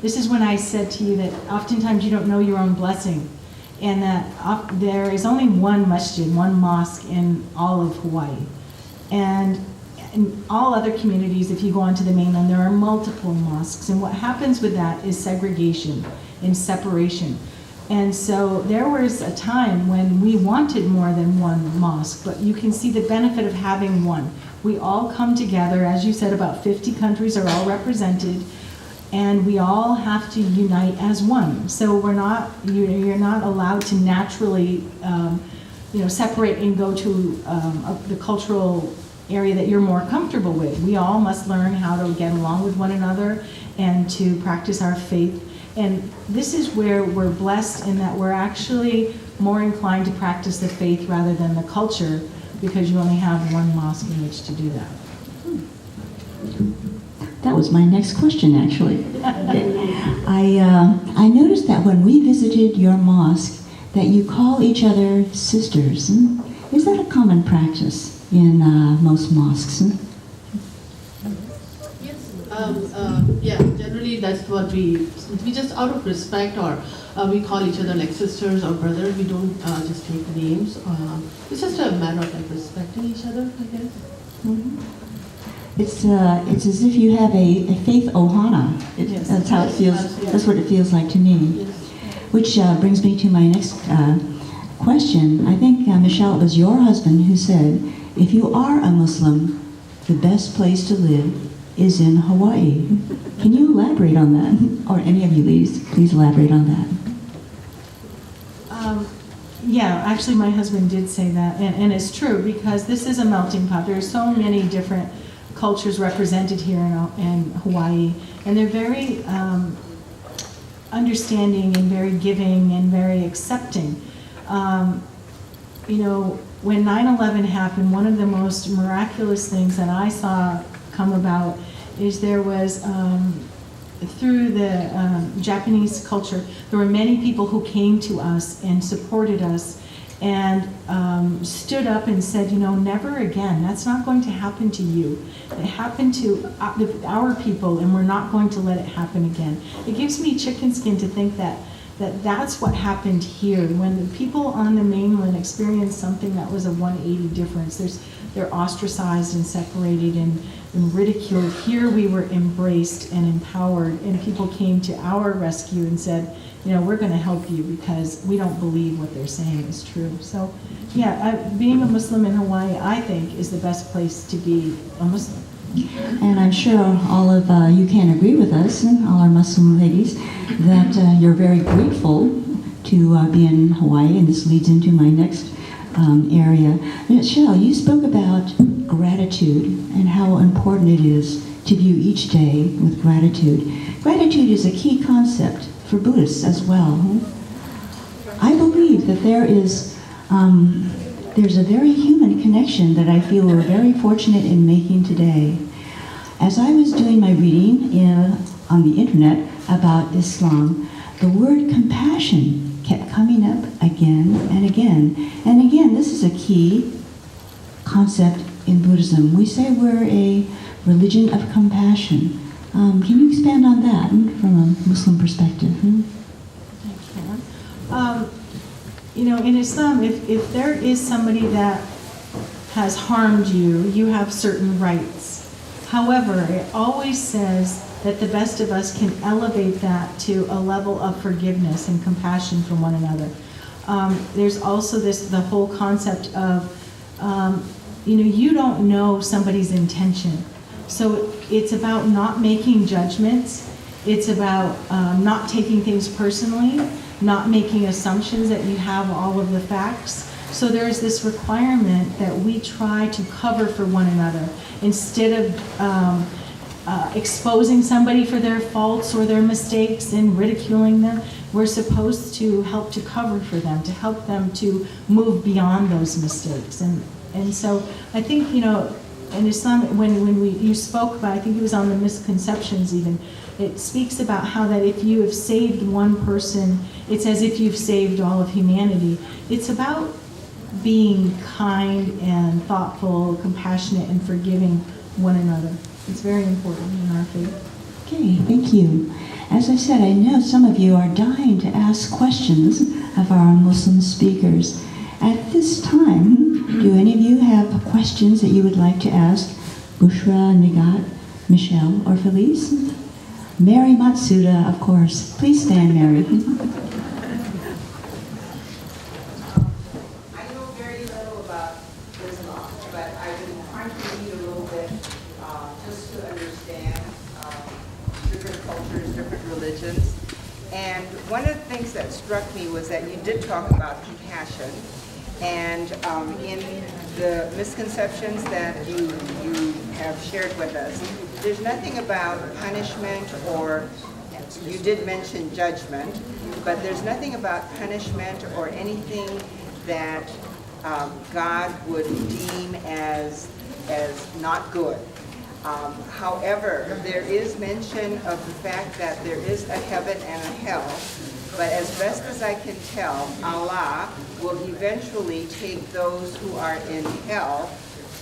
C: this is when I said to you that oftentimes you don't know your own blessing, and that there is only one masjid, one mosque in all of Hawaii. And in all other communities, if you go onto the mainland, there are multiple mosques. And what happens with that is segregation and separation. And so there was a time when we wanted more than one mosque, but you can see the benefit of having one. We all come together, as you said, about 50 countries are all represented, and we all have to unite as one. So you're not allowed to naturally, separate and go to the cultural area that you're more comfortable with. We all must learn how to get along with one another and to practice our faith. And this is where we're blessed in that we're actually more inclined to practice the faith rather than the culture, because you only have one mosque in which to do that.
B: That was my next question, actually. I noticed that when we visited your mosque, that you call each other sisters. Is that a common practice in most mosques?
E: Yes. Yeah, generally that's what we just out of respect, or we call each other like sisters or brothers. We don't just take names. It's just a matter of like respecting each other, I guess.
B: Mm-hmm. It's as if you have a faith ohana.
E: Yes.
B: That's how it feels.
E: Yes.
B: That's what it feels like to me.
E: Yes.
B: Which brings me to my next question. I think, Michelle, it was your husband who said, if you are a Muslim, the best place to live is in Hawaii. Can you elaborate on that? Or any of you ladies, please elaborate on that.
C: Yeah, actually my husband did say that, and it's true, because this is a melting pot. There are so many different cultures represented here in Hawaii, and they're very understanding and very giving and very accepting. You know, when 9/11 happened, one of the most miraculous things that I saw come about is there was, through the Japanese culture, there were many people who came to us and supported us and stood up and said, you know, never again. That's not going to happen to you. It happened to our people, and we're not going to let it happen again. It gives me chicken skin to think that that's what happened here. When the people on the mainland experienced something that was a 180 difference, they're ostracized and separated and ridiculed. Here we were embraced and empowered, and people came to our rescue and said, you know, we're going to help you because we don't believe what they're saying is true. So, yeah, being a Muslim in Hawaii, I think, is the best place to be a Muslim.
B: And I'm sure all of you can agree with us, all our Muslim ladies, that you're very grateful to be in Hawaii, and this leads into my next area. Michelle, you spoke about gratitude and how important it is to view each day with gratitude. Gratitude is a key concept for Buddhists as well. I believe that there's a very human connection that I feel we're very fortunate in making today. As I was doing my reading on the internet about Islam, the word compassion kept coming up again and again. And again, this is a key concept in Buddhism. We say we're a religion of compassion. Can you expand on that from a Muslim perspective?
C: You know, in Islam, if there is somebody that has harmed you, you have certain rights. However, it always says that the best of us can elevate that to a level of forgiveness and compassion for one another. There's also the whole concept of, you know, you don't know somebody's intention. So it's about not making judgments. It's about not taking things personally, not making assumptions that you have all of the facts. So there's this requirement that we try to cover for one another. Instead of exposing somebody for their faults or their mistakes and ridiculing them, we're supposed to help to cover for them, to help them to move beyond those mistakes. And so I think, you know, in Islam, when you spoke about, I think it was on the Misconceptions even, it speaks about how that if you have saved one person, it's as if you've saved all of humanity. It's about being kind and thoughtful, compassionate, and forgiving one another. It's very important in our faith.
B: Okay, thank you. As I said, I know some of you are dying to ask questions of our Muslim speakers. At this time, do any of you have questions that you would like to ask Bushra, Nigat, Michelle, or Felice? Mary Matsuda, of course. Please stand, Mary.
F: I know very little about Islam, but I've been trying to read a little bit just to understand different cultures, different religions. And one of the things that struck me was that you did talk about compassion. And in the misconceptions that you have shared with us, there's nothing about punishment, or you did mention judgment, but there's nothing about punishment or anything that God would deem as not good. However, there is mention of the fact that there is a heaven and a hell, but as best as I can tell, Allah will eventually take those who are in hell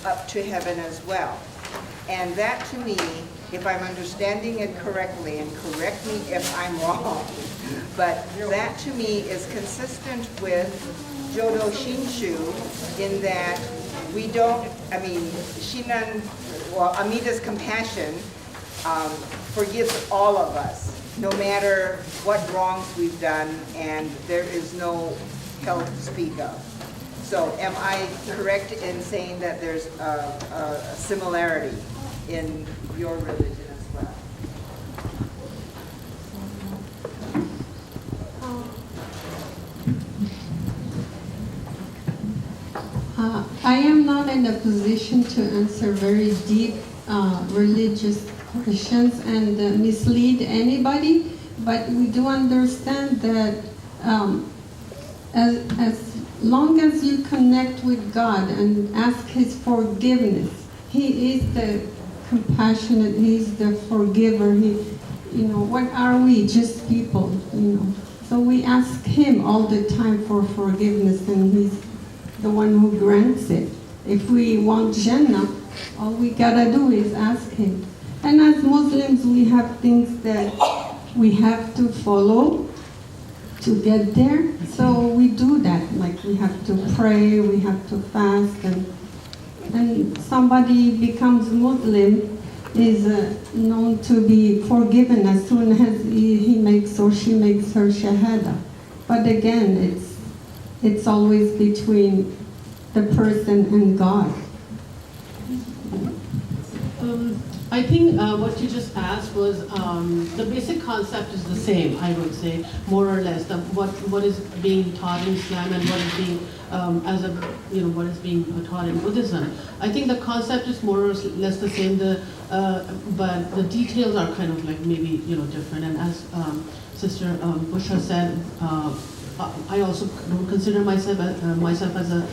F: up to heaven as well. And that to me, if I'm understanding it correctly, and correct me if I'm wrong, but that to me is consistent with Jodo Shinshu in that we don't, Shinan, well, Amida's compassion forgives all of us, no matter what wrongs we've done, and there is no hell to speak of. So am I correct in saying that there's a similarity in your religion as well?
G: I am not in a position to answer very deep religious questions and mislead anybody, but we do understand that as long as you connect with God and ask His forgiveness, He is the compassionate, He is the forgiver. What are we? Just people, So we ask Him all the time for forgiveness, and He's the one who grants it. If we want Jannah, all we gotta do is ask Him. And as Muslims, we have things that we have to follow to get there. So we do that, like we have to pray, we have to fast, and somebody becomes Muslim is known to be forgiven as soon as he makes or she makes her shahada. But again, it's always between the person and God.
E: I think what you just asked was the basic concept is the same, I would say, more or less. What is being taught in Islam and what is being what is being taught in Buddhism. I think the concept is more or less the same. But the details are kind of like maybe different. And as Sister Bushra said, I also don't consider myself as a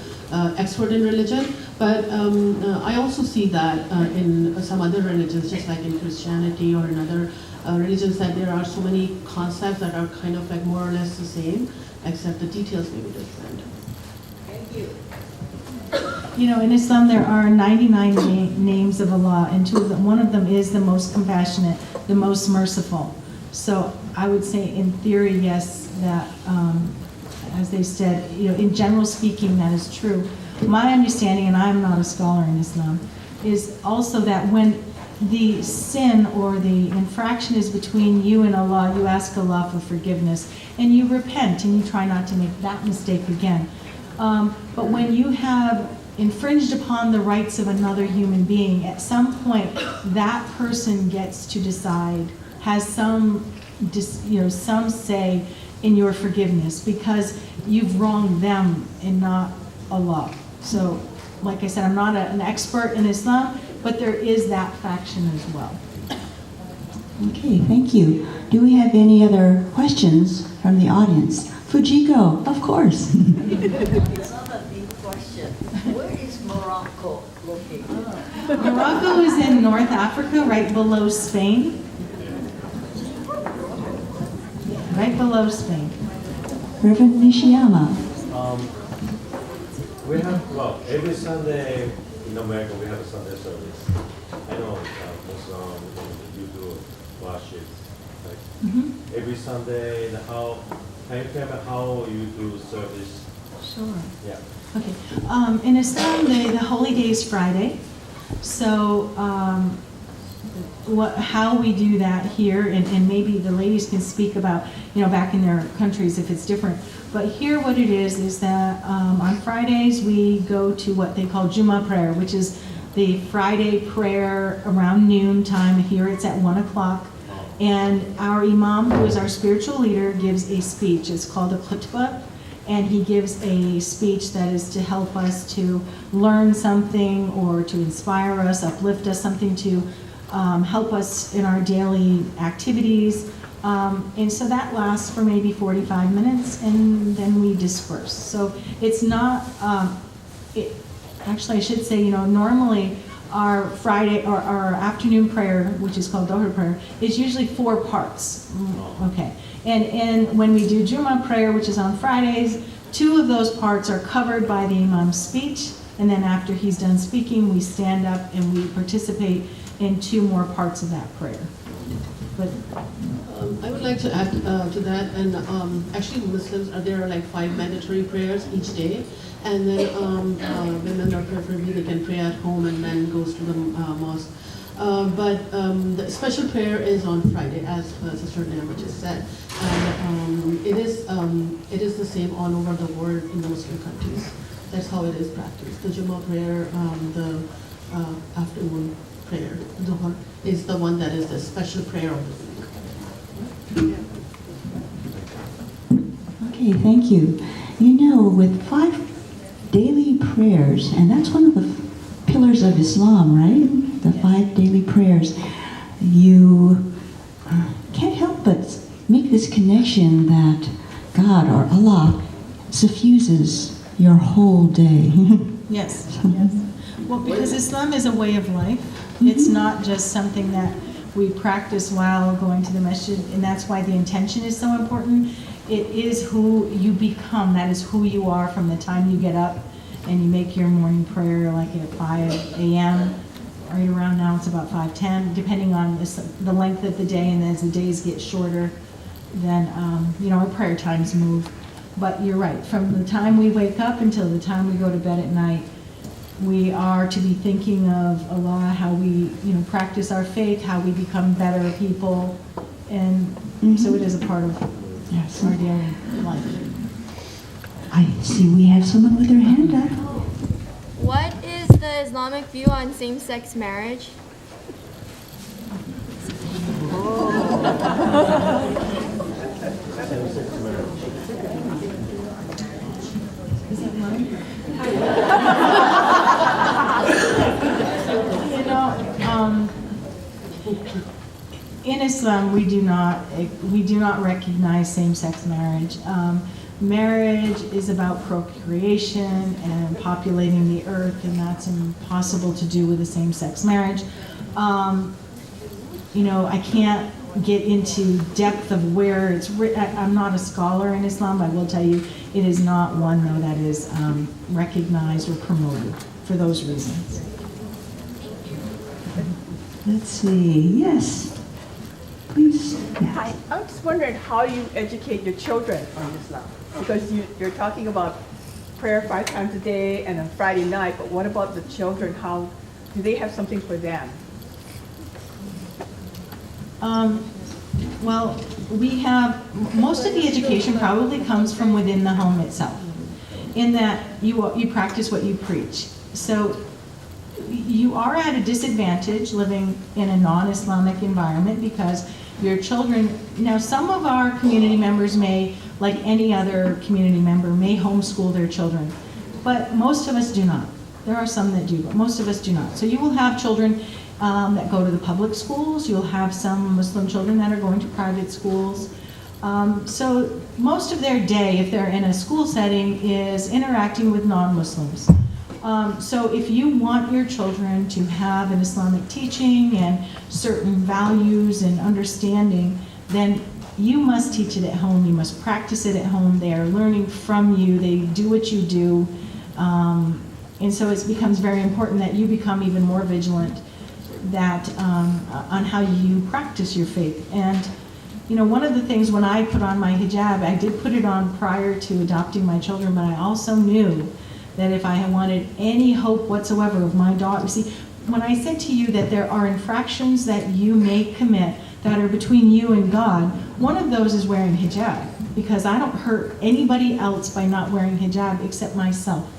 E: expert in religion, but I also see that in some other religions, just like in Christianity or in other religions, that there are so many concepts that are kind of like more or less the same, except the details may be different.
F: Thank you.
C: In Islam there are 99 names of Allah, and one of them is the most compassionate, the most merciful. So I would say in theory, yes, that as they said, in general speaking, that is true. My understanding, and I'm not a scholar in Islam, is also that when the sin or the infraction is between you and Allah, you ask Allah for forgiveness, and you repent, and you try not to make that mistake again. But when you have infringed upon the rights of another human being, at some point, that person gets to decide, has some say in your forgiveness, because you've wronged them and not Allah. So, like I said, I'm not an expert in Islam, but there is that faction as well.
B: Okay, thank you. Do we have any other questions from the audience? Fujiko, of course.
H: It's not a big question. Where is Morocco located?
C: Morocco is in North Africa, right below Spain. Right below Spain.
B: Reverend Nishiyama.
I: We have, every Sunday in America we have a Sunday service. I know Muslim, you do worship. Every Sunday, can you tell me how you do service?
C: Sure.
I: Yeah.
C: Okay. In Islam, the holy day is Friday. So how we do that here, and maybe the ladies can speak about, back in their countries if it's different. But here what it is that on Fridays we go to what they call Jummah prayer, which is the Friday prayer around noon time. Here it's at 1 o'clock. And our imam, who is our spiritual leader, gives a speech. It's called a khutbah. And he gives a speech that is to help us to learn something or to inspire us, uplift us, something to help us in our daily activities. And so that lasts for maybe 45 minutes, and then we disperse. So it's not, actually I should say, normally our Friday or our afternoon prayer, which is called Doher prayer, is usually 4 parts. Okay. And when we do Jummah prayer, which is on Fridays, 2 of those parts are covered by the imam's speech, and then after he's done speaking, we stand up and we participate in 2 more parts of that prayer. But
E: I would like to add to that, and actually Muslims, there are like 5 mandatory prayers each day, and then women are preferably they can pray at home and then goes to the mosque. But the special prayer is on Friday, as Sister Naima just said, and it is the same all over the world in the Muslim countries. That's how it is practiced. The Jummah prayer, the afternoon prayer, Dhuhr, is the one that is the special prayer of the week.
B: Okay, thank you. You know, with 5 daily prayers, and that's one of the pillars of Islam, right? The 5 daily prayers. You can't help but make this connection that God or Allah suffuses your whole day.
C: yes, yes. Well, because Islam is a way of life. It's not just something that we practice while going to the masjid, and that's why the intention is so important. It is who you become. That is who you are from the time you get up and you make your morning prayer, like at 5 a.m. Right around now, it's about 5:10, depending on the length of the day, and as the days get shorter, then our prayer times move. But you're right. From the time we wake up until the time we go to bed at night, we are to be thinking of Allah, how we, practice our faith, how we become better people, and so it is a part of our daily life.
B: I see we have someone with their hand up.
J: What is the Islamic view on same-sex marriage?
C: Is that mine? In Islam, we do not recognize same-sex marriage. Marriage is about procreation and populating the earth, and that's impossible to do with a same-sex marriage. I can't get into depth of where it's written. I'm not a scholar in Islam. I will tell you, it is not one, though, that is recognized or promoted for those reasons.
B: Let's see. Yes. Please. Yes.
K: Hi. I'm just wondering how you educate your children on Islam. Because you're talking about prayer 5 times a day and on Friday night, but what about the children? How do they have something for them?
C: Well, we have, most of the education probably comes from within the home itself, in that you practice what you preach. So you are at a disadvantage living in a non-Islamic environment because your children, now some of our community members may, like any other community member, may homeschool their children, but most of us do not. There are some that do, but most of us do not. So you will have children that go to the public schools. You'll have some Muslim children that are going to private schools. So most of their day, if they're in a school setting, is interacting with non-Muslims. So if you want your children to have an Islamic teaching and certain values and understanding, then you must teach it at home. You must practice it at home. They are learning from you. They do what you do. And so it becomes very important that you become even more vigilant that on how you practice your faith. And one of the things when I put on my hijab, I did put it on prior to adopting my children, but I also knew that if I wanted any hope whatsoever of my daughter, see, when I said to you that there are infractions that you may commit that are between you and God, one of those is wearing hijab, because I don't hurt anybody else by not wearing hijab except myself.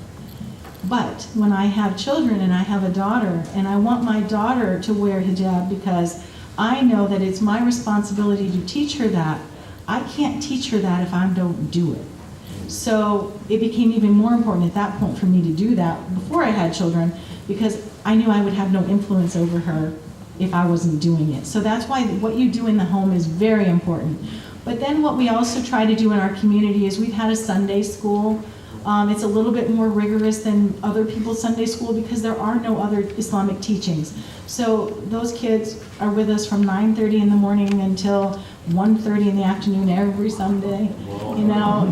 C: But when I have children and I have a daughter, and I want my daughter to wear hijab because I know that it's my responsibility to teach her that, I can't teach her that if I don't do it. So it became even more important at that point for me to do that before I had children, because I knew I would have no influence over her if I wasn't doing it. So that's why what you do in the home is very important. But then what we also try to do in our community is we've had a Sunday school It's a little bit more rigorous than other people's Sunday school because there are no other Islamic teachings. So those kids are with us from 9:30 in the morning until 1:30 in the afternoon every Sunday, you know.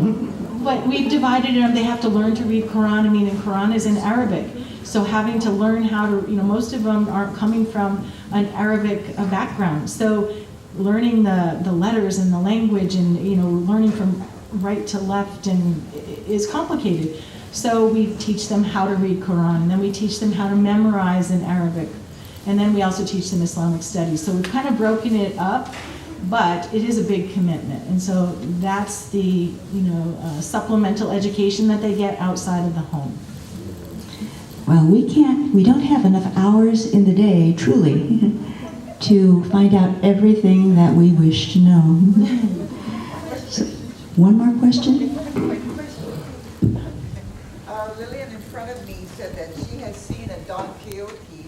C: But we've divided it up. They have to learn to read Quran. I mean, and Quran is in Arabic. So having to learn how to, you know, most of them aren't coming from an Arabic background. So learning the letters and the language and, you know, learning from right to left and is complicated. So we teach them how to read Quran, and then we teach them how to memorize in Arabic. And then we also teach them Islamic studies. So we've kind of broken it up, but it is a big commitment. And so that's the, you know, supplemental education that they get outside of the home.
B: Well, we don't have enough hours in the day, truly, to find out everything that we wish to know. So, one more question?
F: Lillian in front of me said that she has seen a Don Quixote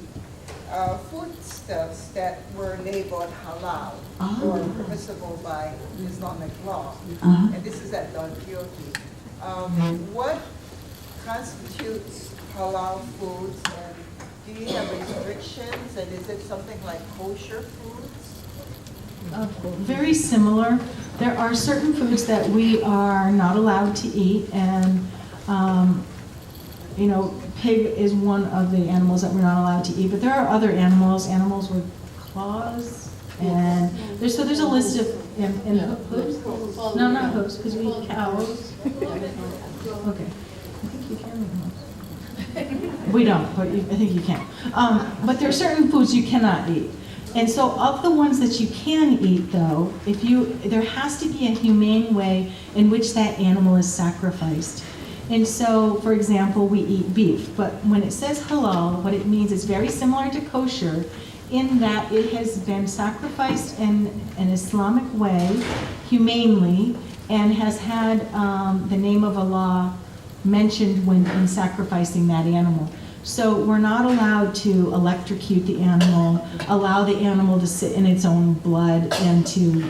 F: foodstuffs that were labeled halal or permissible by Islamic law. And this is at Don Quixote. What constitutes halal foods, and do you have restrictions, and is it something like kosher foods?
C: Very similar. There are certain foods that we are not allowed to eat, and you know, pig is one of the animals that we're not allowed to eat. But there are other animals with claws, and there's a list of hooves. No, not hooves, because we eat cows. Okay, I think you can eat hooves. We don't, but I think you can. But there are certain foods you cannot eat. And so of the ones that you can eat, though, there has to be a humane way in which that animal is sacrificed. And so, for example, we eat beef, but when it says halal, what it means is very similar to kosher in that it has been sacrificed in an Islamic way, humanely, and has had the name of Allah mentioned when sacrificing that animal. So we're not allowed to electrocute the animal, allow the animal to sit in its own blood, and to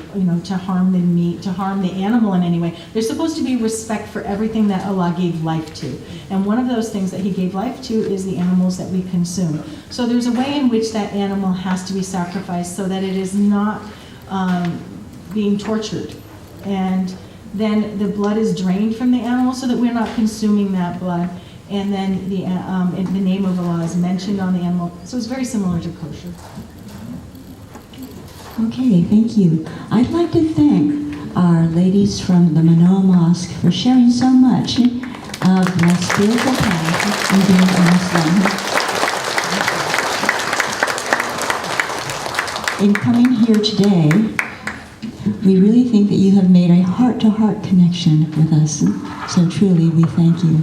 C: harm the meat, to harm the animal in any way. There's supposed to be respect for everything that Allah gave life to. And one of those things that He gave life to is the animals that we consume. So there's a way in which that animal has to be sacrificed so that it is not being tortured. And then the blood is drained from the animal so that we're not consuming that blood. And then the name of Allah is mentioned on the animal. So it's very similar to kosher.
B: Okay, thank you. I'd like to thank our ladies from the Manoa Mosque for sharing so much of the spiritual path in being a Muslim. In coming here today, we really think that you have made a heart-to-heart connection with us. So truly, we thank you.